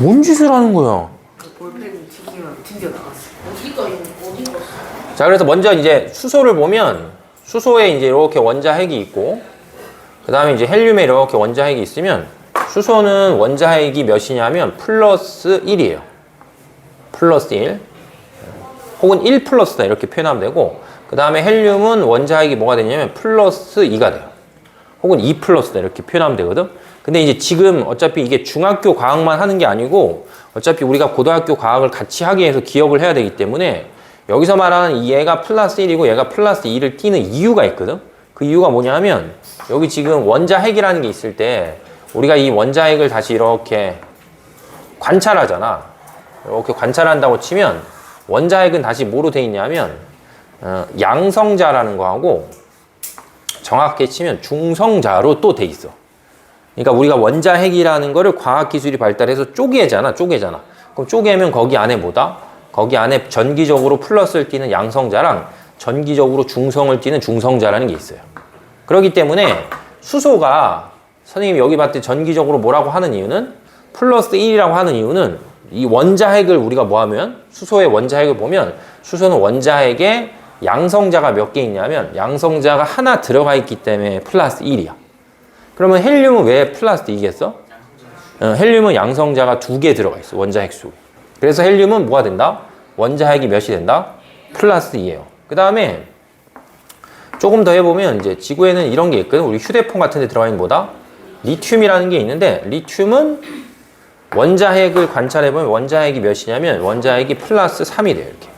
뭔 짓을 하는 거야? 그 볼펜 튀기면 튕겨 나갔어. 어디가 이거? 어디 갔어? 자, 그래서 먼저 이제 수소를 보면 수소에 이제 이렇게 원자 핵이 있고 그 다음에 이제 헬륨에 이렇게 원자 핵이 있으면 수소는 원자 핵이 몇이냐면 플러스 1이에요. 플러스 1 혹은 1 플러스다 이렇게 표현하면 되고 그 다음에 헬륨은 원자 핵이 뭐가 되냐면 플러스 2가 돼요. 혹은 2 플러스다 이렇게 표현하면 되거든. 근데 이제 지금 어차피 이게 중학교 과학만 하는 게 아니고 어차피 우리가 고등학교 과학을 같이 하기 위해서 기억을 해야 되기 때문에 여기서 말하는 이 얘가 플러스 1이고 얘가 플러스 2를 띄는 이유가 있거든. 그 이유가 뭐냐면 여기 지금 원자 핵이라는 게 있을 때 우리가 이 원자 핵을 다시 이렇게 관찰하잖아. 이렇게 관찰한다고 치면 원자 핵은 다시 뭐로 돼 있냐면 양성자라는 거하고 정확하게 치면 중성자로 또 돼 있어. 그러니까 우리가 원자 핵이라는 거를 과학기술이 발달해서 쪼개잖아. 그럼 쪼개면 거기 안에 뭐다? 거기 안에 전기적으로 플러스를 띠는 양성자랑 전기적으로 중성을 띠는 중성자라는 게 있어요. 그렇기 때문에 수소가 선생님이 여기 봤을 때 전기적으로 뭐라고 하는 이유는 플러스 1이라고 하는 이유는 이 원자핵을 우리가 뭐 하면 수소의 원자핵을 보면 수소는 원자핵에 양성자가 몇 개 있냐면 양성자가 하나 들어가 있기 때문에 플러스 1이야. 그러면 헬륨은 왜 플러스 2겠어? 헬륨은 양성자가 2개 들어가 있어. 원자핵 속에. 그래서 헬륨은 뭐가 된다? 원자핵이 몇이 된다? 플러스 2예요. 그 다음에 조금 더 해보면 이제 지구에는 이런 게 있거든. 우리 휴대폰 같은 데 들어가 있는 뭐다? 리튬이라는 게 있는데 리튬은 원자핵을 관찰해보면 원자핵이 몇이냐면 원자핵이 플러스 3이 돼요. 이렇게.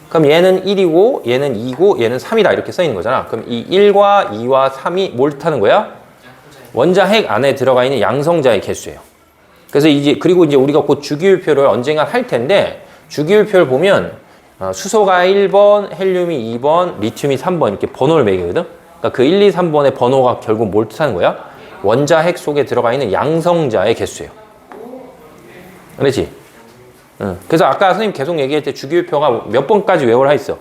그럼 얘는 1이고 얘는 2고 얘는 3이다 이렇게 써 있는 거잖아. 그럼 이 1과 2와 3이 뭘 뜻하는 거야? 원자핵 안에 들어가 있는 양성자의 개수예요. 그래서 이제 그리고 이제 우리가 곧 주기율표를 언젠가 할 텐데 주기율표를 보면 수소가 1번, 헬륨이 2번, 리튬이 3번 이렇게 번호를 매기거든. 그러니까 그 1, 2, 3번의 번호가 결국 뭘 뜻하는 거야? 원자핵 속에 들어가 있는 양성자의 개수예요. 그렇지? 그래서 아까 선생님 계속 얘기할 때 주기율표가 몇 번까지 외우라 했어?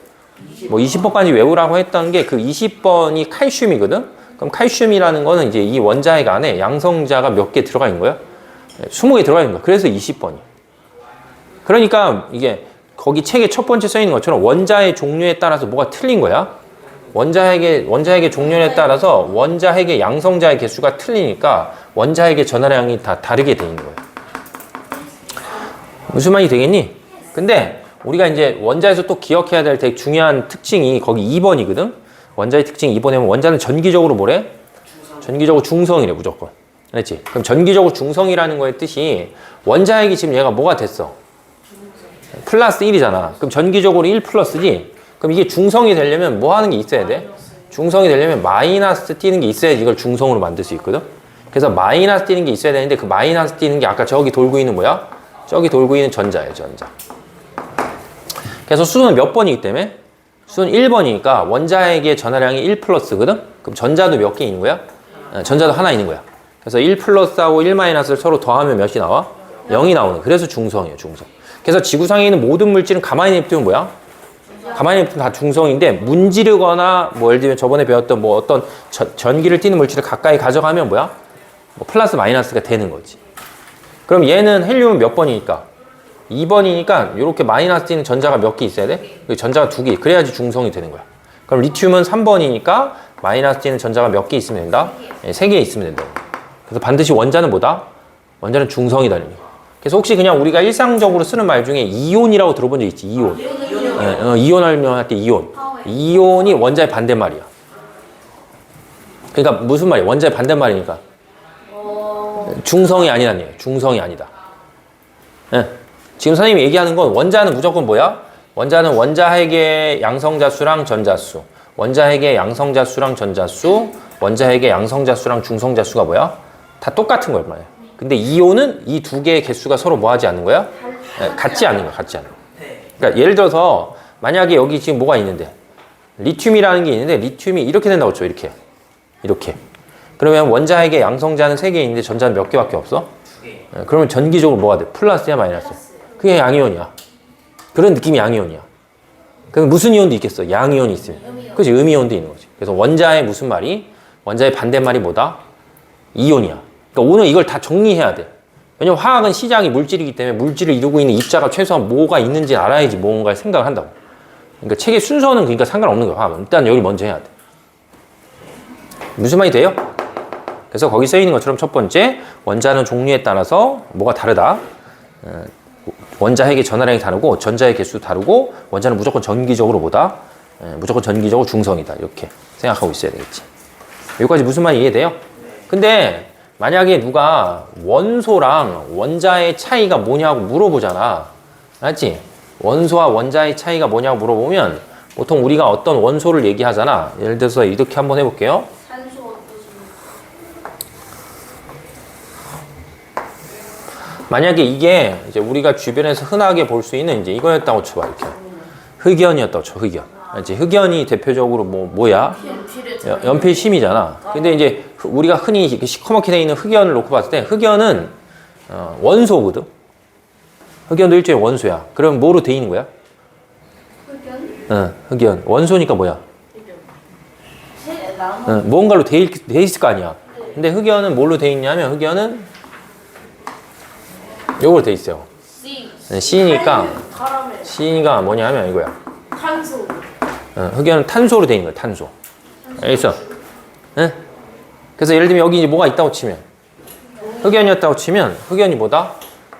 뭐 20번까지 외우라고 했던 게 그 20번이 칼슘이거든? 그럼 칼슘이라는 거는 이제 이 원자핵 안에 양성자가 몇 개 들어가 있는 거야? 20개 들어가 있는 거야. 그래서 20번이. 그러니까 이게 거기 책에 첫 번째 써 있는 것처럼 원자의 종류에 따라서 뭐가 틀린 거야? 원자핵의 종류에 따라서 원자핵의 양성자의 개수가 틀리니까 원자핵의 전하량이 다 다르게 돼 있는 거야. 무슨 말이 되겠니? 근데 우리가 이제 원자에서 또 기억해야 될 되게 중요한 특징이 거기 2번이거든? 원자의 특징 2번이면 원자는 전기적으로 뭐래? 전기적으로 중성이래 무조건. 그렇지? 그럼 전기적으로 중성이라는 거의 뜻이 원자핵이 지금 얘가 뭐가 됐어? 플러스 1이잖아. 그럼 전기적으로 1 플러스지? 그럼 이게 중성이 되려면 뭐 하는 게 있어야 돼? 중성이 되려면 마이너스 띄는 게 있어야지 이걸 중성으로 만들 수 있거든? 그래서 마이너스 띄는 게 있어야 되는데 그 마이너스 띄는 게 아까 저기 돌고 있는 뭐야? 저기 돌고 있는 전자예요, 전자. 그래서 수소는 몇 번이기 때문에? 수소는 1번이니까 원자핵의 전하량이 1 플러스거든? 그럼 전자도 몇 개 있는 거야? 전자도 하나 있는 거야. 그래서 1 플러스하고 1 마이너스를 서로 더하면 몇이 나와? 0이 나오는 거야. 그래서 중성이에요, 중성. 그래서 지구상에 있는 모든 물질은 가만히 냅두면 뭐야? 가만히 냅두면 다 중성인데 문지르거나 뭐 예를 들면 저번에 배웠던 뭐 어떤 전기를 띠는 물질을 가까이 가져가면 뭐야? 뭐 플러스 마이너스가 되는 거지. 그럼 얘는 헬륨은 몇 번이니까? 2번이니까 이렇게 마이너스 띄는 전자가 몇 개 있어야 돼? 전자가 2개. 그래야지 중성이 되는 거야. 그럼 리튬은 3번이니까 마이너스 띄는 전자가 몇 개 있으면 된다? 3개 있으면 된다. 그래서 반드시 원자는 뭐다? 원자는 중성이다. 그래서 혹시 그냥 우리가 일상적으로 쓰는 말 중에 이온이라고 들어본 적 있지? 이온. 이온 설명할 때 이온. 이온이 원자의 반대말이야. 그러니까 무슨 말이야? 원자의 반대말이니까. 중성이 아니라는 얘기예요. 중성이 아니다. 예. 지금 선생님이 얘기하는 건 원자는 무조건 뭐야? 원자는 원자핵의 양성자 수랑 전자 수, 원자핵의 양성자 수랑 전자 수, 원자핵의 양성자 수랑 중성자 수가 뭐야? 다 똑같은 걸 말이야. 근데 이온은 이 두 개의 개수가 서로 뭐 하지 않는 거야? 같지 않는 거야. 같지 않는 거야. 그러니까 예를 들어서 만약에 여기 지금 뭐가 있는데 리튬이라는 게 있는데 리튬이 이렇게 된다고 쳐. 이렇게. 이렇게. 그러면 원자핵의 양성자는 3개 있는데 전자는 몇 개밖에 없어? 2개. 그러면 전기적으로 뭐가 돼? 플러스야 마이너스? 그게 양이온이야. 그런 느낌이 양이온이야. 그럼 무슨 이온도 있겠어? 양이온이 있으면. 그렇지? 음이온도 있는 거지. 그래서 원자의 무슨 말이? 원자의 반대말이 뭐다? 이온이야. 그러니까 오늘 이걸 다 정리해야 돼. 왜냐면 화학은 시작이 물질이기 때문에 물질을 이루고 있는 입자가 최소한 뭐가 있는지 알아야지 뭔가를 생각을 한다고. 그러니까 책의 순서는 그러니까 상관없는 거야. 화학은. 일단 여기 먼저 해야 돼. 무슨 말이 돼요? 그래서 거기 써 있는 것처럼 첫 번째, 원자는 종류에 따라서 뭐가 다르다. 원자핵의 전하량이 다르고 전자의 개수도 다르고 원자는 무조건 전기적으로 뭐다? 무조건 전기적으로 중성이다. 이렇게 생각하고 있어야 되겠지. 여기까지 무슨 말이 이해돼요? 근데 만약에 누가 원소랑 원자의 차이가 뭐냐고 물어보잖아. 알지? 원소와 원자의 차이가 뭐냐고 물어보면 보통 우리가 어떤 원소를 얘기하잖아. 예를 들어서 이렇게 한번 해볼게요. 만약에 이게 이제 우리가 주변에서 흔하게 볼 수 있는 이제 이거였다고 쳐봐. 이렇게. 흑연이었다고 쳐. 흑연. 알지? 흑연이 대표적으로 뭐야? 연필심이잖아. 근데 이제 우리가 흔히 이렇게 시커멓게 돼 있는 흑연을 놓고 봤을 때 흑연은 원소거든. 흑연도 일종의 원소야. 그럼 뭐로 돼 있는 거야? 흑연. 원소니까 뭐야? 뭔가로 돼 있을 거 아니야. 근데 흑연은 뭘로 돼 있냐면 흑연은 요걸로 돼 있어요. C니까 바람에 C가 뭐냐 하면 이거야. 탄소. 흑연은 탄소로 돼 있는 거야. 탄소. 알겠어? 응? 그래서 예를 들면 여기 이제 뭐가 있다고 치면 흑연이었다고 치면 흑연이 뭐다?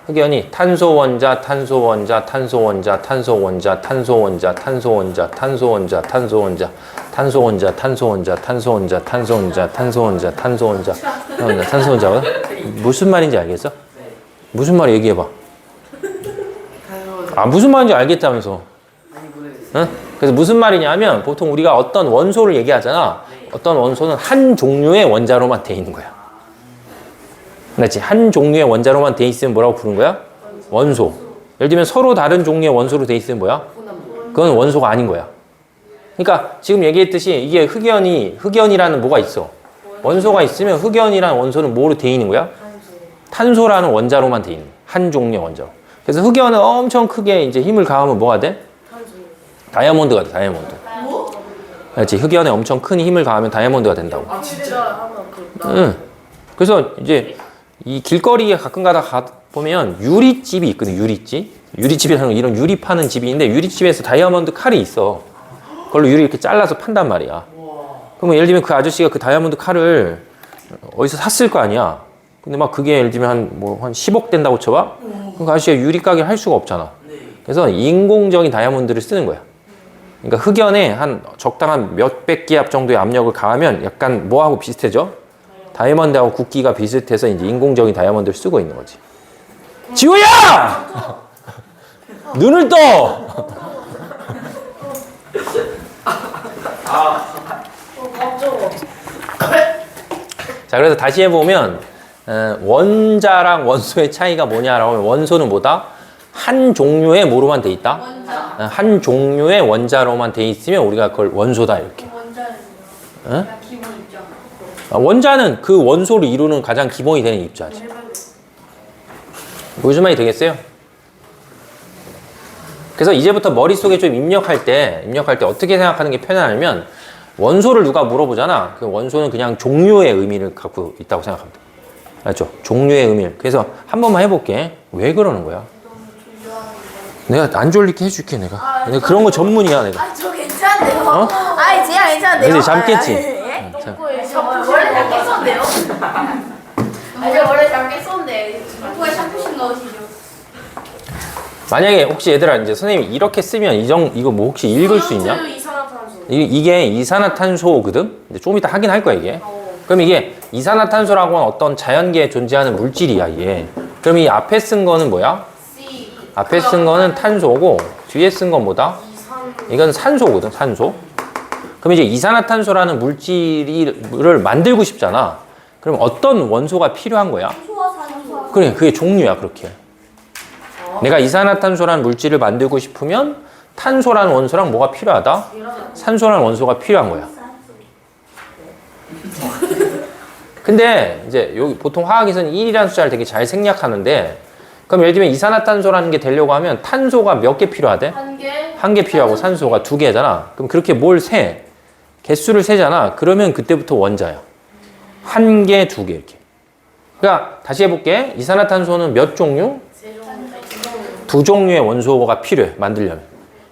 흑연이 탄소 원자, 탄소 원자, 탄소 원자, 탄소 원자, 탄소 원자, 탄소 원자, 탄소 원자, 탄소 원자, 탄소 원자, 탄소 원자, 탄소 원자, 탄소 원자, 탄소 원자, 탄소 원자, 탄소 원자가 무슨 말인지 알겠어? 무슨 말 얘기해봐. 아 무슨 말인지 알겠다면서. 많이 모르겠어요. 응? 그래서 무슨 말이냐면 보통 우리가 어떤 원소를 얘기하잖아. 어떤 원소는 한 종류의 원자로만 돼 있는 거야. 맞지? 한 종류의 원자로만 돼 있으면 뭐라고 부르는 거야? 원소. 예를 들면 서로 다른 종류의 원소로 돼 있으면 뭐야? 그건 원소가 아닌 거야. 그러니까 지금 얘기했듯이 이게 흑연이라는 뭐가 있어? 원소가 있으면 흑연이라는 원소는 뭐로 돼 있는 거야? 탄소라는 원자로만 돼 있는 거야. 한 종류의 원자로. 그래서 흑연은 엄청 크게 이제 힘을 가하면 뭐가 돼? 다이아몬드가 돼, 다이아몬드. 그렇지? 흑연에 엄청 큰 힘을 가하면 다이아몬드가 된다고. 아 진짜? 하면 그 응. 그래서 이제 이 길거리에 가끔 가다 보면 유리집이 있거든, 유리집. 유리집이라는 건 이런 유리 파는 집이 있는데 유리집에서 다이아몬드 칼이 있어. 그걸로 유리 이렇게 잘라서 판단 말이야. 그러면 예를 들면 그 아저씨가 그 다이아몬드 칼을 어디서 샀을 거 아니야. 근데 막 그게 예를 들면 한 10억 된다고 쳐봐? 그럼 그 아저씨가 유리 가게를 할 수가 없잖아. 그래서 인공적인 다이아몬드를 쓰는 거야. 그러니까 흑연에 한 적당한 몇백 기압 정도의 압력을 가하면 약간 뭐하고 비슷해져? 다이아몬드하고 굵기가 비슷해서 이제 인공적인 다이아몬드를 쓰고 있는 거지. 지호야! 눈을 떠! 자, 그래서 다시 해보면 원자랑 원소의 차이가 뭐냐라고 하면 원소는 뭐다? 한 종류의 뭐로만 돼 있다? 원자. 한 종류의 원자로만 돼 있으면 우리가 그걸 원소다 이렇게. 원자는요? 응? 그냥 기본 입장. 원자는 그 원소를 이루는 가장 기본이 되는 입자지. 무슨 말이 되겠어요? 그래서 이제부터 머릿속에 좀 입력할 때 어떻게 생각하는 게 편하냐면 원소를 누가 물어보잖아. 그 원소는 그냥 종류의 의미를 갖고 있다고 생각합니다. 알죠? 종류의 의미를. 그래서 한 번만 해볼게. 왜 그러는 거야? 내가 안 졸리게 해줄게, 내가. 내가 그런 거 전문이야, 내가. 아, 저 괜찮은데요? 어? 아이, 제가 괜찮은데요? 근데 잠겠지? 예? 자, 저 원래 잘 깼었는데요? 아, 제가 원래 잘 깼었는데 누구가 샴푸신 넣으시죠? 만약에 혹시 얘들아 이제 선생님이 이렇게 쓰면 이거 뭐 혹시 읽을 수 있냐? 이산화탄소. 이게 이산화탄소거든? 이제 좀 이따 하긴 할 거야, 이게. 그럼 이게 이산화탄소라고 하는 어떤 자연계에 존재하는 물질이야, 이게. 그럼 이 앞에 쓴 거는 뭐야? C. 앞에 쓴 거는 탄소고, 뒤에 쓴 건 뭐다? 이건 산소거든, 산소. 그럼 이제 이산화탄소라는 물질을 만들고 싶잖아. 그럼 어떤 원소가 필요한 거야? 소화산소. 그래, 그게 종류야, 그렇게. 내가 이산화탄소라는 물질을 만들고 싶으면 탄소라는 원소랑 뭐가 필요하다? 산소라는 원소가 필요한 거야. 근데 이제 여기 보통 화학에서는 1이라는 숫자를 되게 잘 생략하는데 그럼 예를 들면 이산화탄소라는 게 되려고 하면 탄소가 몇 개 필요하대? 한 개. 한 개 필요하고 산소가 2개잖아. 그럼 그렇게 뭘 세? 개수를 세잖아. 그러면 그때부터 원자야. 한 개, 2개 이렇게. 그러니까 다시 해볼게. 이산화탄소는 몇 종류? 두 종류의 원소가 필요해, 만들려면.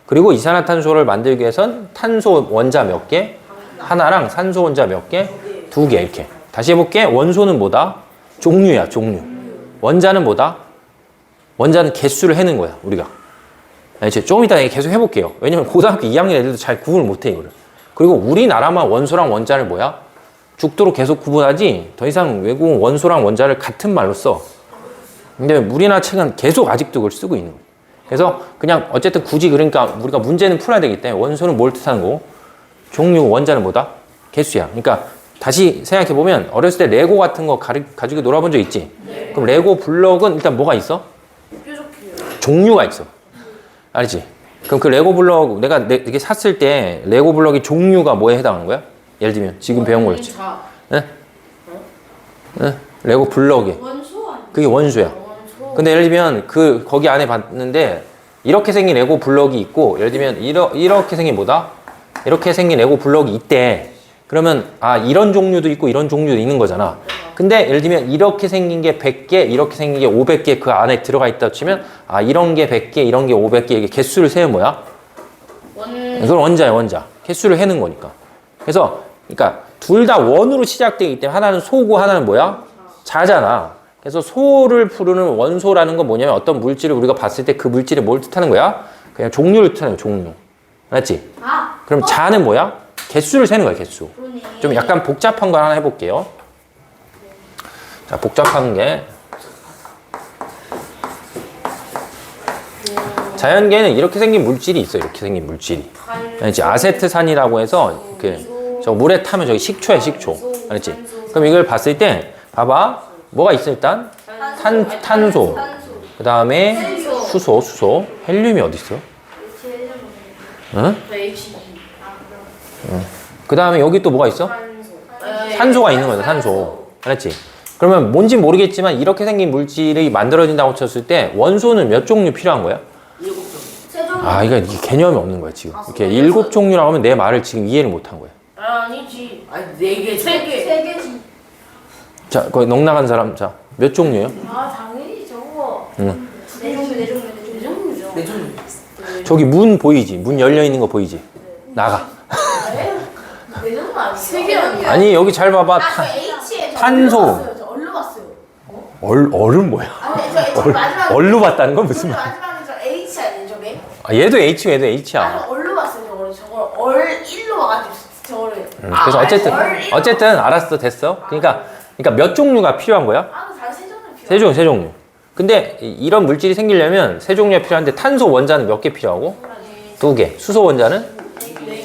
그리고 이산화탄소를 만들기 위해선 탄소 원자 몇 개? 하나랑 산소 원자 몇 개? 2개 이렇게. 다시 해볼게. 원소는 뭐다? 종류야, 종류. 원자는 뭐다? 원자는 개수를 해는 거야, 우리가. 이제 좀 이따 계속 해볼게요. 왜냐면 고등학교 2학년 애들도 잘 구분을 못해, 이거를. 그리고 우리나라만 원소랑 원자를 뭐야? 죽도록 계속 구분하지, 더 이상 외국은 원소랑 원자를 같은 말로 써. 근데 우리나라 책은 계속 아직도 그걸 쓰고 있는 거예요. 그래서 그냥 어쨌든 굳이 그러니까 우리가 문제는 풀어야 되기 때문에 원소는 뭘 뜻하는 거고 종류 원자는 뭐다? 개수야. 그러니까 다시 생각해보면 어렸을 때 레고 같은 거 가지고 놀아본 적 있지? 그럼 레고 블럭은 일단 뭐가 있어? 종류가 있어. 알지? 그럼 그 레고 블럭 내가 이게 샀을 때 레고 블럭의 종류가 뭐에 해당하는 거야? 예를 들면 지금 배운 거였지? 네? 네? 레고 블럭이 원소 아니야? 그게 원소야. 근데 예를 들면 거기 안에 봤는데 이렇게 생긴 레고 블럭이 있고 예를 들면 이렇게 생긴 뭐다? 이렇게 생긴 레고 블럭이 있대. 그러면 이런 종류도 있고 이런 종류도 있는 거잖아. 근데 예를 들면 이렇게 생긴 게 100개, 이렇게 생긴 게 500개 그 안에 들어가 있다 치면 아 이런 게 100개, 이런 게 500개 이게 개수를 세면 뭐야? 이건 원자야 원자. 개수를 해는 거니까. 그래서 그러니까 둘 다 원으로 시작되기 때문에 하나는 소고 하나는 뭐야? 자잖아. 그래서 소를 부르는 원소라는 건 뭐냐면 어떤 물질을 우리가 봤을 때 그 물질이 뭘 뜻하는 거야? 그냥 종류를 뜻하는 거야, 종류. 맞지? 그럼 자는 뭐야? 개수를 세는 거야, 개수. 좀 약간 복잡한 거 하나 해볼게요. 자, 복잡한 게. 자연계에는 이렇게 생긴 물질이 있어요, 이렇게 생긴 물질이. 알지? 아세트산이라고 해서, 저 물에 타면 저기 식초야, 식초. 알지? 그럼 이걸 봤을 때, 봐봐. 뭐가 있어, 일단? 탄소. 그 다음에 수소. 헬륨이 어디 있어? 응? 그 다음에 여기 또 뭐가 있어? 산소가 있는 거야, 산소. 알았지? 그러면 뭔지 모르겠지만 이렇게 생긴 물질이 만들어진다고 쳤을 때 원소는 몇 종류 필요한 거야? 7종류. 아, 이게 개념이 없는 거야, 지금. 이렇게 7종류라고 하면 내 말을 지금 이해를 못 한 거야. 아니지. 아니 4개. 3개. 3개지. 자, 거기 넉 나간 사람, 자, 몇 종류예요? 아 당연히 저거. 응. 4종류죠. 4종류. 저기 문 보이지? 문 열려 있는 거 보이지? 나가. 4종류 아니에요? 3개 아니에요? 아니, 여기 잘 봐봐. H에 탄소. 저 얼로 봤어요. 얼은 뭐야? 저 마지막에 얼로 봤다는 건 무슨 말? 마지막에 저 H 아니에요, 저게? 아, 얘도 H야. 얼로 봤어요, 저걸 얼 1로 와가지고 저거를. 그래서 어쨌든 알았어, 됐어. 그러니까 몇 종류가 필요한 거야? 세 종류 필요. 세 종류. 근데 이런 물질이 생기려면 세 종류가 필요한데 탄소 원자는 몇 개 필요하고? 2개. 수소 원자는?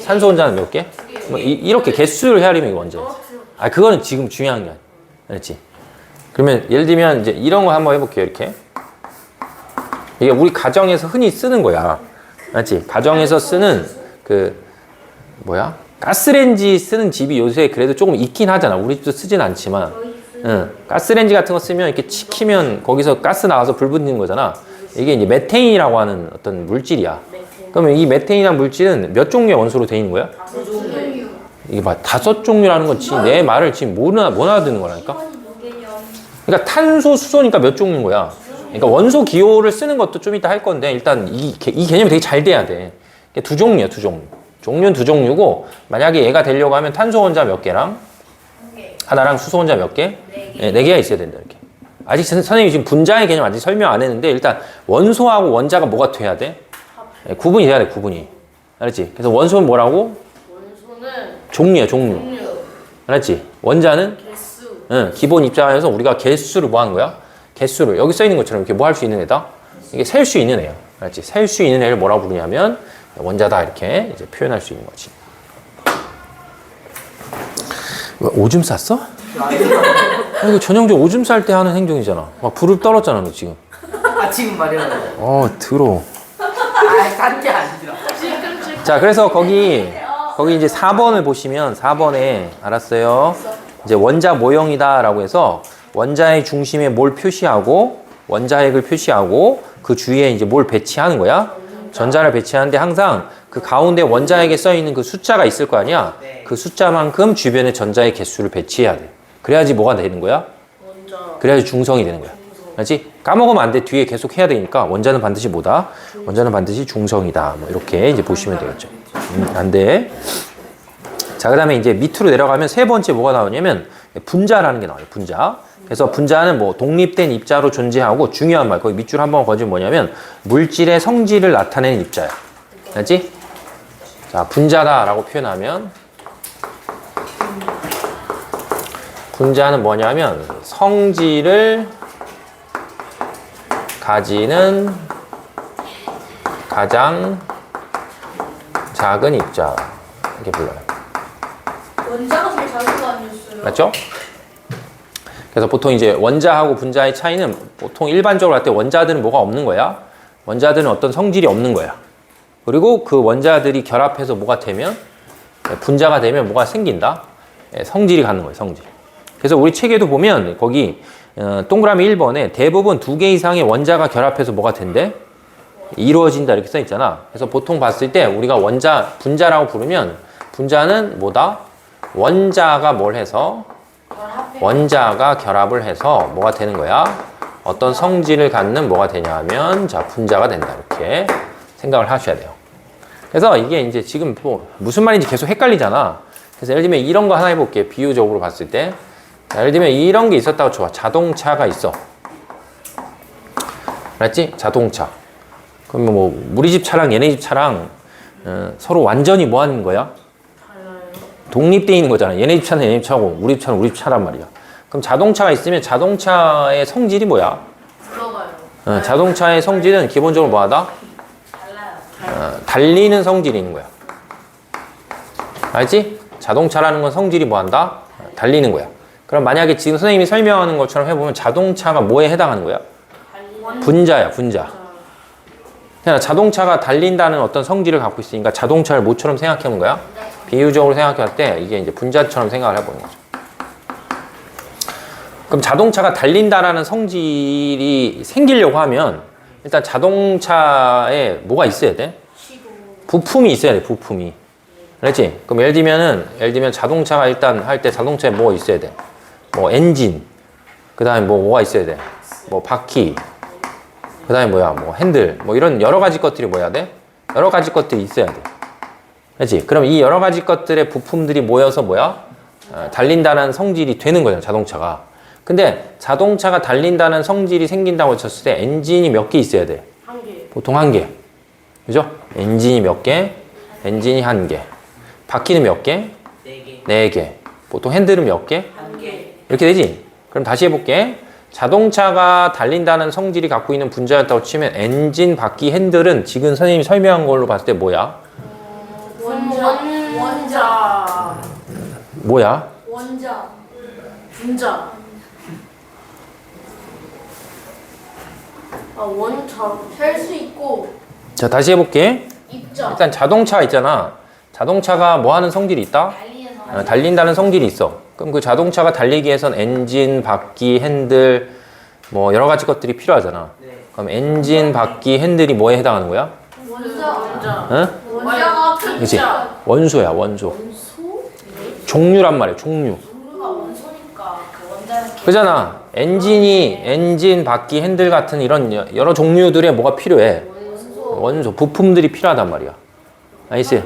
산소 원자는 몇 개? 뭐 이렇게 개수를 헤아리면 이거 원자지. 아, 그거는 지금 중요한 게 아니야. 알았지? 그러면 예를 들면 이제 이런 거 한번 해볼게요, 이렇게. 이게 우리 가정에서 흔히 쓰는 거야. 알았지? 가정에서 쓰는 가스레인지 쓰는 집이 요새 그래도 조금 있긴 하잖아. 우리 집도 쓰진 않지만. 응. 가스레인지 같은 거 쓰면 이렇게 치키면 거기서 가스 나와서 불 붙는 거잖아. 이게 이제 메테인이라고 하는 어떤 물질이야. 그러면 이 메테인이라는 물질은 몇 종류의 원소로 되어 있는 거야? 2종류. 이게 막 5종류라는 거지. 내 말을 지금 못 알아듣는 거라니까? 그러니까 탄소, 수소니까 몇 종류인 거야? 그러니까 원소 기호를 쓰는 것도 좀 이따 할 건데 일단 이 개념이 되게 잘 돼야 돼. 이게 2종류야, 2종류. 종류는 2종류고 만약에 얘가 되려고 하면 탄소 원자 몇 개랑 하나랑 수소 원자 몇 개? 4개가 있어야 된다, 이렇게. 아직 선생님이 지금 분자의 개념 아직 설명 안 했는데 일단 원소하고 원자가 뭐가 돼야 돼? 구분이 돼야 돼, 구분이. 알았지? 그래서 원소는 뭐라고? 원소는 종류야, 종류. 알았지? 원자는? 개수. 응, 기본 입장에서 우리가 개수를 뭐 하는 거야? 개수를. 여기 써 있는 것처럼 이렇게 뭐 할 수 있는 애다? 이게 셀 수 있는 애야. 알았지? 셀 수 있는 애를 뭐라고 부르냐면 원자다, 이렇게 이제 표현할 수 있는 거지. 왜, 오줌 쌌어? 이거 전형적으로 오줌 쌀 때 하는 행동이잖아. 막 불을 떨었잖아, 너 지금. 아 지금 말이야. 더러워. 딴게 아니라. 자, 그래서 거기 이제 4번을 보시면 4번에 알았어요. 이제 원자 모형이다라고 해서 원자의 중심에 뭘 표시하고 원자핵을 표시하고 그 주위에 이제 뭘 배치하는 거야. 전자를 배치하는데 항상 그 가운데 원자핵에 써 있는 그 숫자가 있을 거 아니야. 그 숫자만큼 주변에 전자의 개수를 배치해야 돼. 그래야지 뭐가 되는 거야? 그래야지 중성이 되는 거야. 알지? 까먹으면 안 돼. 뒤에 계속 해야 되니까 원자는 반드시 뭐다? 원자는 반드시 중성이다. 뭐 이렇게 이제 보시면 되겠죠. 안 돼. 자, 그 다음에 이제 밑으로 내려가면 세 번째 뭐가 나오냐면 분자라는 게 나와요. 분자. 그래서 분자는 뭐 독립된 입자로 존재하고 중요한 말, 거기 밑줄 한번 거주면 뭐냐면 물질의 성질을 나타내는 입자야. 알지? 자, 분자다라고 표현하면 분자는 뭐냐면 성질을 가지는 가장 작은 입자, 이렇게 불러요. 원자가 제일 작은 거 아니었어요? 맞죠? 그래서 보통 이제 원자하고 분자의 차이는 보통 일반적으로 할 때 원자들은 뭐가 없는 거야? 원자들은 어떤 성질이 없는 거야. 그리고 그 원자들이 결합해서 뭐가 되면, 분자가 되면 뭐가 생긴다? 성질이 갖는 거예요, 성질. 그래서 우리 책에도 보면 거기 동그라미 1번에 대부분 2개 이상의 원자가 결합해서 뭐가 된대? 이루어진다, 이렇게 써 있잖아. 그래서 보통 봤을 때 우리가 분자라고 부르면 분자는 뭐다? 원자가 뭘 해서? 원자가 결합을 해서 뭐가 되는 거야? 어떤 성질을 갖는 뭐가 되냐 하면 자, 분자가 된다. 이렇게 생각을 하셔야 돼요. 그래서 이게 이제 지금 뭐 무슨 말인지 계속 헷갈리잖아. 그래서 예를 들면 이런 거 하나 해볼게. 비유적으로 봤을 때. 자, 예를 들면 이런 게 있었다고 쳐. 자동차가 있어. 알았지? 자동차. 그러면 뭐 우리 집 차랑 얘네 집 차랑 서로 완전히 뭐 하는 거야? 독립되어 있는 거잖아. 얘네 집 차는 얘네 집 차고 우리 집 차는 우리 집 차란 말이야. 그럼 자동차가 있으면 자동차의 성질이 뭐야? 들어가요. 자동차의 성질은 기본적으로 뭐하다? 달리는 성질이 있는 거야. 알지? 자동차라는 건 성질이 뭐한다? 달리는 거야. 그럼 만약에 지금 선생님이 설명하는 것처럼 해보면 자동차가 뭐에 해당하는 거야? 분자야, 분자. 그냥 자동차가 달린다는 어떤 성질을 갖고 있으니까 자동차를 뭐처럼 생각해보는 거야? 비유적으로 생각할 때 이게 이제 분자처럼 생각을 해보는 거죠. 그럼 자동차가 달린다라는 성질이 생기려고 하면 일단 자동차에 뭐가 있어야 돼? 부품이 있어야 돼, 부품이. 그렇지? 그럼 예를 들면 자동차가 일단 할 때 자동차에 뭐가 있어야 돼? 뭐 엔진, 그 다음에 뭐가 있어야 돼? 뭐 바퀴, 그 다음에 뭐야? 뭐 핸들, 뭐 이런 여러 가지 것들이 뭐야 돼? 여러 가지 것들이 있어야 돼. 그렇지? 그럼 이 여러 가지 것들의 부품들이 모여서 뭐야? 달린다는 성질이 되는 거잖아, 자동차가. 근데 자동차가 달린다는 성질이 생긴다고 쳤을 때 엔진이 몇 개 있어야 돼? 한 개. 보통 한 개. 그죠? 엔진이 몇 개? 엔진이 한 개. 바퀴는 몇 개? 4개. 4개. 보통 핸들은 몇 개? 1개. 이렇게 되지? 그럼 다시 해볼게. 자동차가 달린다는 성질이 갖고 있는 분자였다고 치면 엔진, 바퀴, 핸들은 지금 선생님이 설명한 걸로 봤을 때 뭐야? 원자. 뭐야? 원자. 분자. 아, 원자. 셀 수 있고 자, 다시 해볼게. 입자. 일단 자동차 있잖아. 자동차가 뭐 하는 성질이 있다? 달리는 달린다는 성질이 있어. 그럼 그 자동차가 달리기 위해선 엔진, 바퀴, 핸들 뭐 여러 가지 것들이 필요하잖아. 네. 그럼 엔진, 바퀴, 핸들이 뭐에 해당하는 거야? 원자. 응? 원자가 그치? 원소야, 원소. 종류란 말이야, 종류. 종류가 원소니까 그 원자는 그잖아. 엔진, 바퀴, 핸들 같은 이런 여러 종류들의 뭐가 필요해? 원소, 부품들이 필요하단 말이야. 알겠지?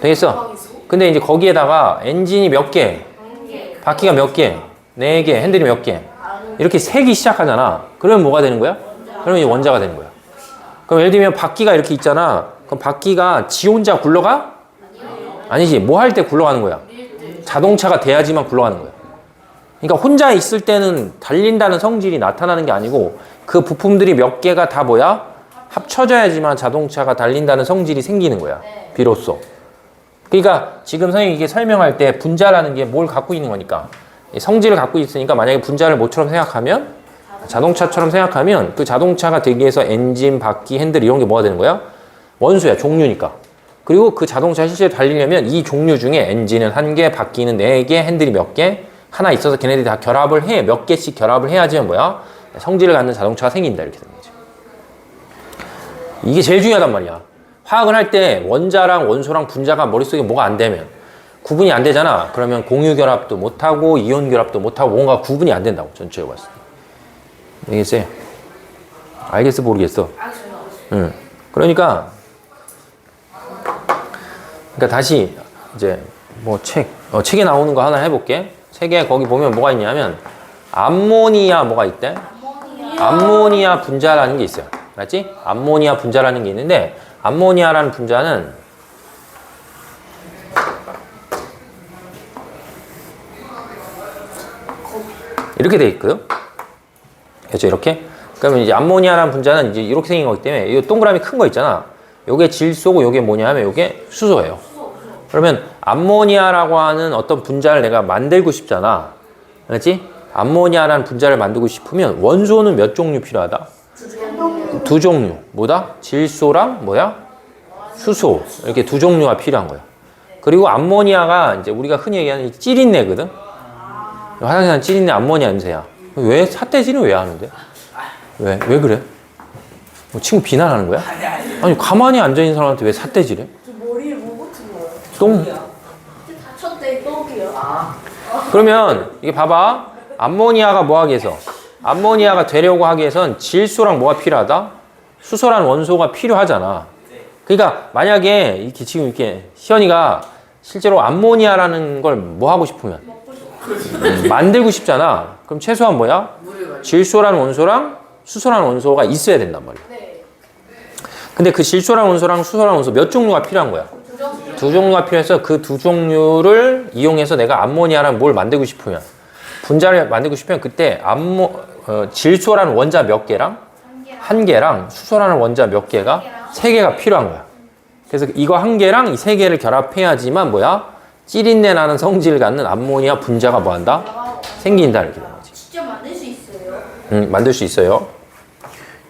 되겠어? 근데 이제 거기에다가 엔진이 몇 개? 바퀴가 몇 개? 4개, 핸들이 몇 개? 이렇게 세기 시작하잖아. 그러면 뭐가 되는 거야? 그러면 이제 원자가 되는 거야. 그럼 예를 들면 바퀴가 이렇게 있잖아. 그럼 바퀴가 지 혼자 굴러가? 아니지. 뭐 할 때 굴러가는 거야? 자동차가 돼야지만 굴러가는 거야. 그러니까 혼자 있을 때는 달린다는 성질이 나타나는 게 아니고 그 부품들이 몇 개가 다 뭐야? 합쳐져야지만 자동차가 달린다는 성질이 생기는 거야. 비로소. 그러니까 지금 선생님이 이게 설명할 때 분자라는 게 뭘 갖고 있는 거니까 성질을 갖고 있으니까 만약에 분자를 뭐처럼 생각하면 자동차처럼 생각하면 그 자동차가 되기 위해서 엔진, 바퀴, 핸들 이런 게 뭐가 되는 거야? 원소야. 종류니까. 그리고 그 자동차 실제로 달리려면 이 종류 중에 엔진은 1개, 바퀴는 4개, 핸들이 몇 개? 하나 있어서 걔네들이 다 결합을 해. 몇 개씩 결합을 해야지만 뭐야? 성질을 갖는 자동차가 생긴다. 이렇게 되는 거죠. 이게 제일 중요하단 말이야. 화학을 할 때 원자랑 원소랑 분자가 머릿속에 뭐가 안 되면 구분이 안 되잖아. 그러면 공유 결합도 못하고 이온 결합도 못하고 뭔가 구분이 안 된다고. 전체적으로 봤을 때. 알겠어요? 알겠어? 모르겠어? 응. 그러니까 다시 이제 뭐 책에 나오는 거 하나 해볼게. 책에 거기 보면 뭐가 있냐면 암모니아 뭐가 있대? 암모니아 분자라는 게 있어요. 맞지? 암모니아 분자라는 게 있는데 암모니아라는 분자는 이렇게 돼 있고요. 그렇죠? 이렇게. 그러면 이제 암모니아라는 분자는 이제 이렇게 생긴 거기 때문에 이 동그라미 큰 거 있잖아. 요게 질소고 요게 뭐냐 하면 요게 수소예요. 그러면 암모니아라고 하는 어떤 분자를 내가 만들고 싶잖아. 그렇지? 암모니아라는 분자를 만들고 싶으면 원소는 몇 종류 필요하다? 2종류. 뭐다? 질소랑 뭐야? 수소. 이렇게 2종류가 필요한 거야. 그리고 암모니아가 이제 우리가 흔히 얘기하는 찌린내거든? 화장실은 찌린내 암모니아 냄새야. 왜 삿대질은 왜 하는데? 왜 그래? 뭐 친구 비난하는 거야? 아니 가만히 앉아있는 사람한테 왜 삿대질해? 머리에 뭐 붙은 거예요? 똥. 다쳤대. 떡이요? 아, 그러면 이게 봐봐. 암모니아가 뭐 하기 위해서? 암모니아가 되려고 하기 위해선 질소랑 뭐가 필요하다? 수소라는 원소가 필요하잖아. 그러니까 만약에 이렇게 지금 이렇게 시연이가 실제로 암모니아라는 걸 뭐 하고 싶으면 만들고 싶잖아. 그럼 최소한 뭐야? 질소라는 원소랑 수소라는 원소가 있어야 된단 말이야. 근데 그 질소라는 원소랑 수소라는 원소 몇 종류가 필요한 거야? 두 종류가 필요해서 그 두 종류를 이용해서 내가 암모니아라는 뭘 만들고 싶으면 분자를 만들고 싶으면 그때 질소라는 원자 몇 개랑 한 개랑 수소라는 원자 몇 개가 세 개가 필요한 거야. 그래서 이거 한 개랑 이 세 개를 결합해야지만 뭐야? 찌린내 나는 성질을 갖는 암모니아 분자가 뭐 한다? 생긴다 이렇게 되는 거지. 직접 만들 수 있어요? 응, 만들 수 있어요.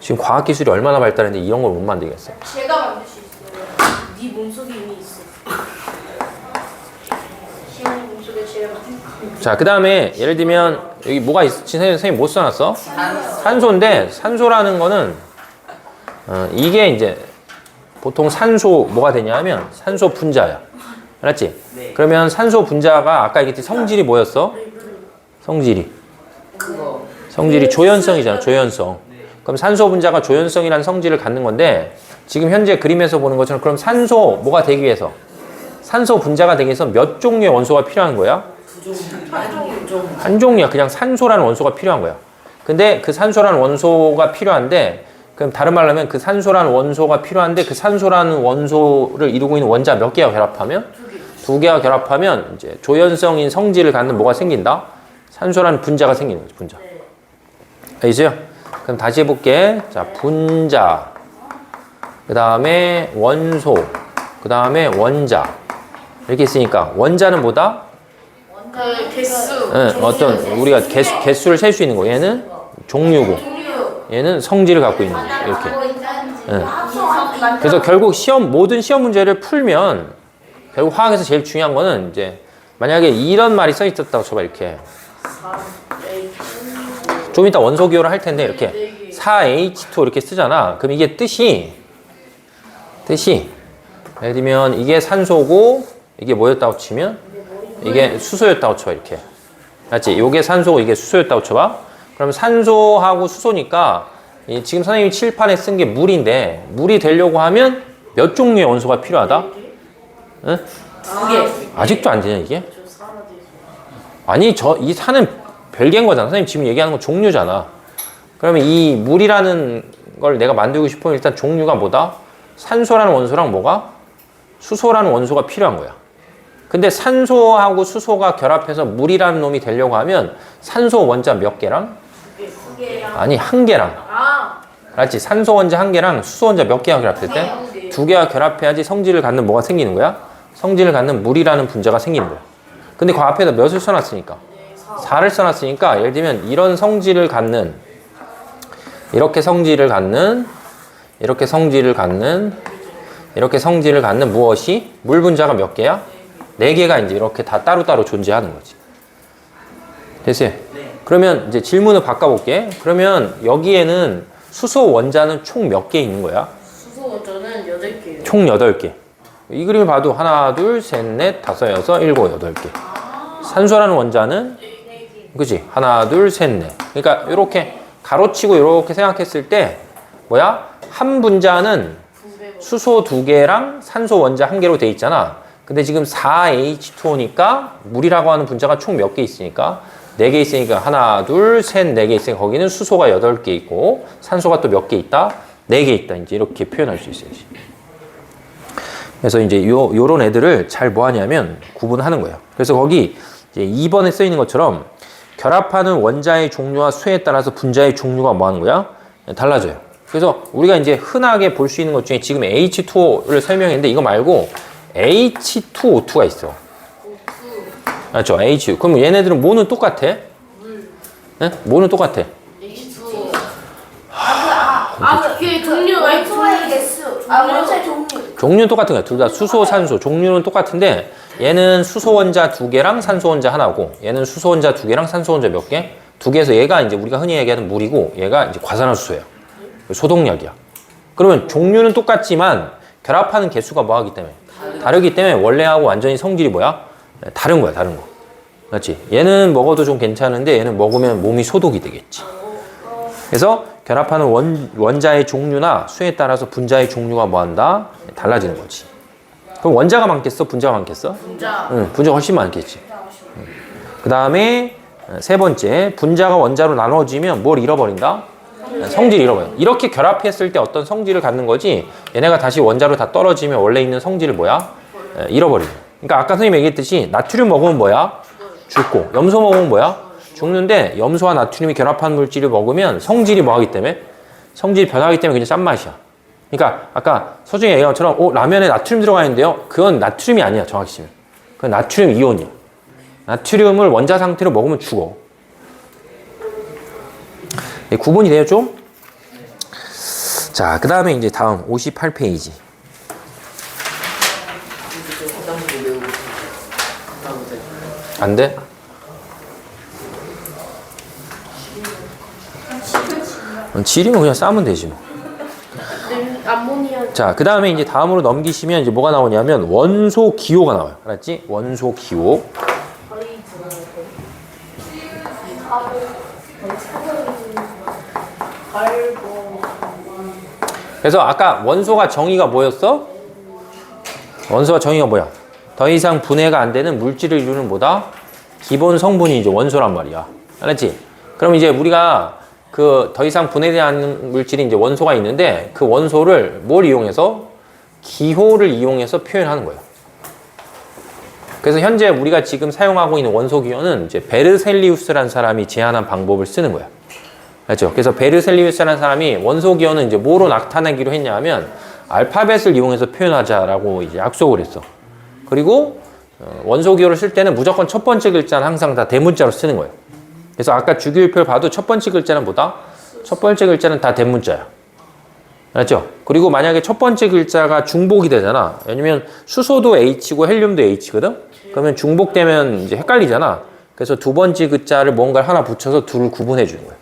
지금 과학 기술이 얼마나 발달했는데 이런 걸 못 만들겠어. 제가 만들 수 있어요. 네 몸속에 이미 있어. 시원이 몸속에 제가 만든 자, 그 다음에 예를 들면 여기 뭐가 있지? 선생님 못 써놨어? 산소인데 산소라는 거는 이게 이제 보통 산소 뭐가 되냐 하면 산소 분자야. 알았지? 네. 그러면 산소 분자가 아까 얘기했듯이 성질이 뭐였어? 성질이 조연성이잖아. 조연성. 그럼 산소 분자가 조연성이라는 성질을 갖는 건데 지금 현재 그림에서 보는 것처럼 그럼 산소 뭐가 되기 위해서 산소 분자가 되기 위해서 몇 종류의 원소가 필요한 거야? 한 종류야. 그냥 산소라는 원소가 필요한 거야. 근데 그 산소라는 원소가 필요한데 그럼 다른 말로 하면 그 산소라는 원소가 필요한데 그 산소라는 원소를 이루고 있는 원자 몇 개가 결합하면? 두 개가 결합하면 이제 조연성인 성질을 갖는 뭐가 생긴다? 산소라는 분자가 생기는 거지. 분자. 알겠어요? 그럼 다시 해볼게. 자, 분자. 그 다음에 원소. 그 다음에 원자. 이렇게 있으니까 원자는 뭐다? 그 개수. 어떤 우리가 개수를 셀 수 있는 거. 얘는 종류고. 얘는 성질을 갖고 있는 거. 이렇게. 그래서 결국 모든 시험 문제를 풀면 결국 화학에서 제일 중요한 거는 이제 만약에 이런 말이 써 있었다고 쳐봐. 이렇게. 좀 이따 원소 기호를 할 텐데 이렇게 4H2 이렇게 쓰잖아. 그럼 이게 뜻이 예를 들면 이게 산소고 이게 뭐였다고 치면 이게 수소였다고 쳐봐. 이렇게. 맞지? 요게 산소고 이게 수소였다고 쳐봐. 그럼 산소하고 수소니까 지금 선생님이 칠판에 쓴 게 물인데 물이 되려고 하면 몇 종류의 원소가 필요하다? 응? 아직도 안 되냐 이게? 아니 이 산은 별개인 거잖아. 선생님 지금 얘기하는 건 종류잖아. 그러면 이 물이라는 걸 내가 만들고 싶으면 일단 종류가 뭐다? 산소라는 원소랑 뭐가? 수소라는 원소가 필요한 거야. 근데 산소하고 수소가 결합해서 물이라는 놈이 되려고 하면 산소 원자 몇 개랑? 아니 한 개랑. 알았지? 산소 원자 한 개랑 수소 원자 몇 개가 결합될 때? 두 개가 결합해야지 성질을 갖는 뭐가 생기는 거야? 성질을 갖는 물이라는 분자가 생기는 거야. 근데 그 앞에다 몇을 써놨으니까? 4를 써놨으니까 예를 들면 이런 성질을 갖는 이렇게 성질을 갖는 무엇이? 물 분자가 몇 개야? 4개가 이제 이렇게 다 따로따로 존재하는 거지. 됐어요? 그러면 이제 질문을 바꿔볼게. 그러면 여기에는 수소 원자는 총 몇 개 있는 거야? 수소 원자는 8개예요. 총 8개. 이 그림을 봐도 하나, 둘, 셋, 넷, 다섯, 여섯, 일곱, 8개. 산소라는 원자는 그치? 하나, 둘, 셋, 넷. 그러니까 이렇게 가로치고 이렇게 생각했을 때 뭐야? 한 분자는 수소 2개랑 산소 원자 1개로 돼 있잖아. 근데 지금 4H2O니까 물이라고 하는 분자가 총 몇 개 있으니까 4개 있으니까 하나, 둘, 셋, 4개 있으니까 거기는 수소가 8개 있고 산소가 또 몇 개 있다? 4개 있다. 이제 이렇게 표현할 수 있어야지. 그래서 이제 요런 애들을 잘 뭐 하냐면 구분하는 거예요. 그래서 거기 이제 2번에 써 있는 것처럼 결합하는 원자의 종류와 수에 따라서 분자의 종류가 뭐 하는 거야? 달라져요. 그래서 우리가 이제 흔하게 볼 수 있는 것 중에 지금 H2O를 설명했는데 이거 말고 H2O2가 있어. 맞죠? H2O. 그럼 얘네들은 뭐는 똑같아? 네? 뭐는 똑같아? H2O. 그게 종류 원소의 개수. 원소의 종류. 종류는 똑같은 거야. 둘 다 수소, 산소. 종류는 똑같은데 얘는 수소 원자 2개랑 산소 원자 하나고 얘는 수소 원자 2개랑 산소 원자 몇 개? 2개에서 얘가 이제 우리가 흔히 얘기하는 물이고 얘가 이제 과산화수소예요. 소독약이야. 그러면 종류는 똑같지만 결합하는 개수가 뭐 하기 때문에? 다르기 때문에 원래하고 완전히 성질이 뭐야? 다른 거야, 다른 거. 맞지? 얘는 먹어도 좀 괜찮은데 얘는 먹으면 몸이 소독이 되겠지. 그래서 결합하는 원자의 종류나 수에 따라서 분자의 종류가 뭐한다? 달라지는 거지. 그럼 원자가 많겠어? 분자가 많겠어? 분자. 응, 분자가 훨씬 많겠지. 그 다음에 세 번째, 분자가 원자로 나눠지면 뭘 잃어버린다? 성질을 잃어버려. 이렇게 결합했을 때 어떤 성질을 갖는 거지, 얘네가 다시 원자로 다 떨어지면 원래 있는 성질을 뭐야? 잃어버리고. 그러니까 아까 선생님이 얘기했듯이 나트륨 먹으면 뭐야? 죽고, 염소 먹으면 뭐야? 죽는데 염소와 나트륨이 결합한 물질을 먹으면 성질이 뭐하기 때문에? 성질이 변하기 때문에 그냥 짠맛이야. 그러니까 아까 서중이 얘기한 것처럼 라면에 나트륨 들어가 있는데요, 그건 나트륨이 아니야. 정확히 치면 그건 나트륨 이온이야. 나트륨을 원자 상태로 먹으면 죽어. 네, 구분이 돼요 좀? 자, 그 다음에 이제 다음 58페이지. 안 돼? 질이면 그냥 싸면 되지 뭐. 암모니아. 자, 그 다음에 이제 다음으로 넘기시면 이제 뭐가 나오냐면 원소 기호가 나와요. 알았지? 원소 기호. 그래서 아까 원소가 정의가 뭐였어? 원소가 정의가 뭐야? 더 이상 분해가 안 되는 물질을 이루는 뭐다? 기본 성분이 이제 원소란 말이야. 알았지? 그럼 이제 우리가 그 더 이상 분해되지 않는 물질이 이제 원소가 있는데 그 원소를 뭘 이용해서? 기호를 이용해서 표현하는 거예요. 그래서 현재 우리가 지금 사용하고 있는 원소 기호는 이제 베르셀리우스라는 사람이 제안한 방법을 쓰는 거야. 알죠? 그래서 베르셀리우스라는 사람이 원소 기호는 이제 뭐로 나타내기로 했냐면 알파벳을 이용해서 표현하자라고 이제 약속을 했어. 그리고 원소 기호를 쓸 때는 무조건 첫 번째 글자는 항상 다 대문자로 쓰는 거예요. 그래서 아까 주기율표를 봐도 첫 번째 글자는 뭐다? 첫 번째 글자는 다 대문자야. 알았죠? 그리고 만약에 첫 번째 글자가 중복이 되잖아. 왜냐면 수소도 H고 헬륨도 H거든? 그러면 중복되면 이제 헷갈리잖아. 그래서 두 번째 글자를 뭔가를 하나 붙여서 둘을 구분해 주는 거야.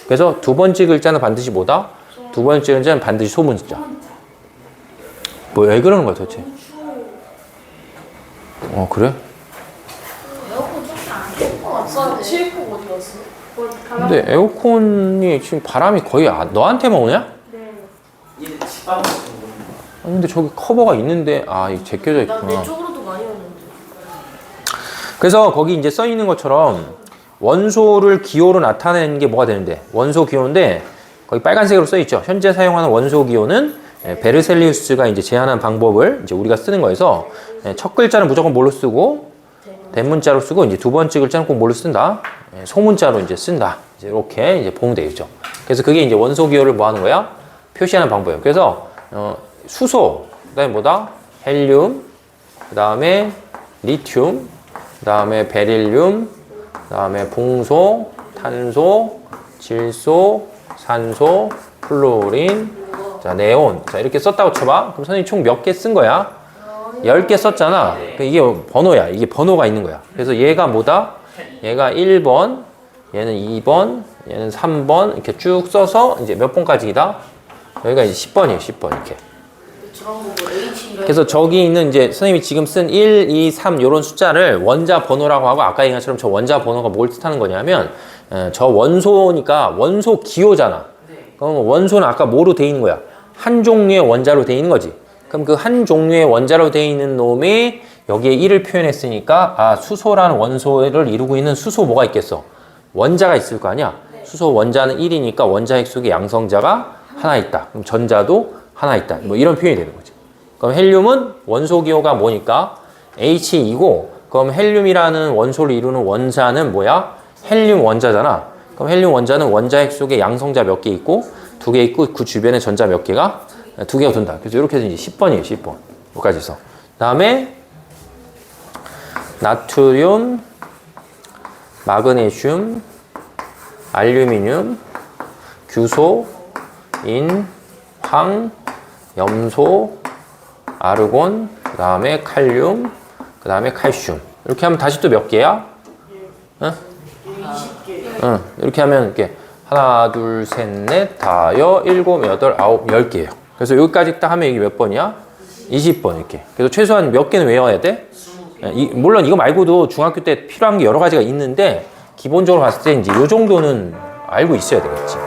그래서 두 번째 글자는 반드시 뭐다? 두 번째 글자는 반드시 소문자. 뭐 왜 그러는 거야 도대체? 그래? 아까 실프 어디 갔어? 근데 에어컨이 지금 바람이 거의 너한테만 오냐? 얘 집밥 먹는 아니 근데 저기 커버가 있는데 이게 제껴져 있구나. 나내 쪽으로도 많이 오는데. 그래서 거기 이제 써 있는 것처럼 원소를 기호로 나타내는 게 뭐가 되는데? 원소 기호인데 거기 빨간색으로 써 있죠. 현재 사용하는 원소 기호는 베르셀리우스가 이제 제안한 방법을 이제 우리가 쓰는 거여서 첫 글자는 무조건 뭘로 쓰고 대문자로 쓰고 이제 두 번째 글자는 꼭 뭘로 쓴다? 소문자로 이제 쓴다. 이제 이렇게 이제 보면 되겠죠. 그래서 그게 이제 원소 기호를 뭐 하는 거야? 표시하는 방법이에요. 그래서 수소, 그다음에 뭐다? 헬륨, 그다음에 리튬, 그다음에 베릴륨, 그다음에 봉소, 탄소, 질소, 산소, 플로린, 자, 네온. 자, 이렇게 썼다고 쳐봐. 그럼 선생님이 총 몇 개 쓴 거야? 10개 썼잖아. 이게 번호야. 이게 번호가 있는 거야. 그래서 얘가 뭐다? 얘가 1번, 얘는 2번, 얘는 3번 이렇게 쭉 써서 이제 몇 번까지다? 여기가 이제 10번이에요. 10번 이렇게. 그래서 저기 있는 이제 선생님이 지금 쓴 1, 2, 3 이런 숫자를 원자 번호라고 하고 아까 얘기한 것처럼 저 원자 번호가 뭘 뜻하는 거냐면 저 원소니까 원소 기호잖아. 그럼 원소는 아까 뭐로 돼 있는 거야? 한 종류의 원자로 돼 있는 거지. 그럼 그 한 종류의 원자로 돼 있는 놈이 여기에 1을 표현했으니까 수소라는 원소를 이루고 있는 수소 뭐가 있겠어? 원자가 있을 거 아니야? 수소 원자는 1이니까 원자핵 속에 양성자가 하나 있다. 그럼 전자도 하나 있다. 뭐 이런 표현이 되는 거지. 그럼 헬륨은 원소 기호가 뭐니까? H2고 그럼 헬륨이라는 원소를 이루는 원자는 뭐야? 헬륨 원자잖아. 그럼 헬륨 원자는 원자핵 속에 양성자 몇 개 있고 2개 있고 그 주변에 전자 몇 개가? 2개가 돈다. 그래서 이렇게 해서 이제 10번이에요. 10번. 여기까지 있어. 다음에 나트륨, 마그네슘, 알루미늄, 규소, 인, 황, 염소, 아르곤, 그 다음에 칼륨, 그 다음에 칼슘. 이렇게 하면 다시 또 몇 개야? 응? 20개. 응. 이렇게 하면 이렇게 하나, 둘, 셋, 넷, 다섯, 일곱, 여덟, 아홉, 10개예요. 그래서 여기까지 딱 하면 이게 몇 번이야? 20번 이렇게. 그래서 최소한 몇 개는 외워야 돼? 물론 이거 말고도 중학교 때 필요한 게 여러 가지가 있는데 기본적으로 봤을 때 이제 요 정도는 알고 있어야 되겠지.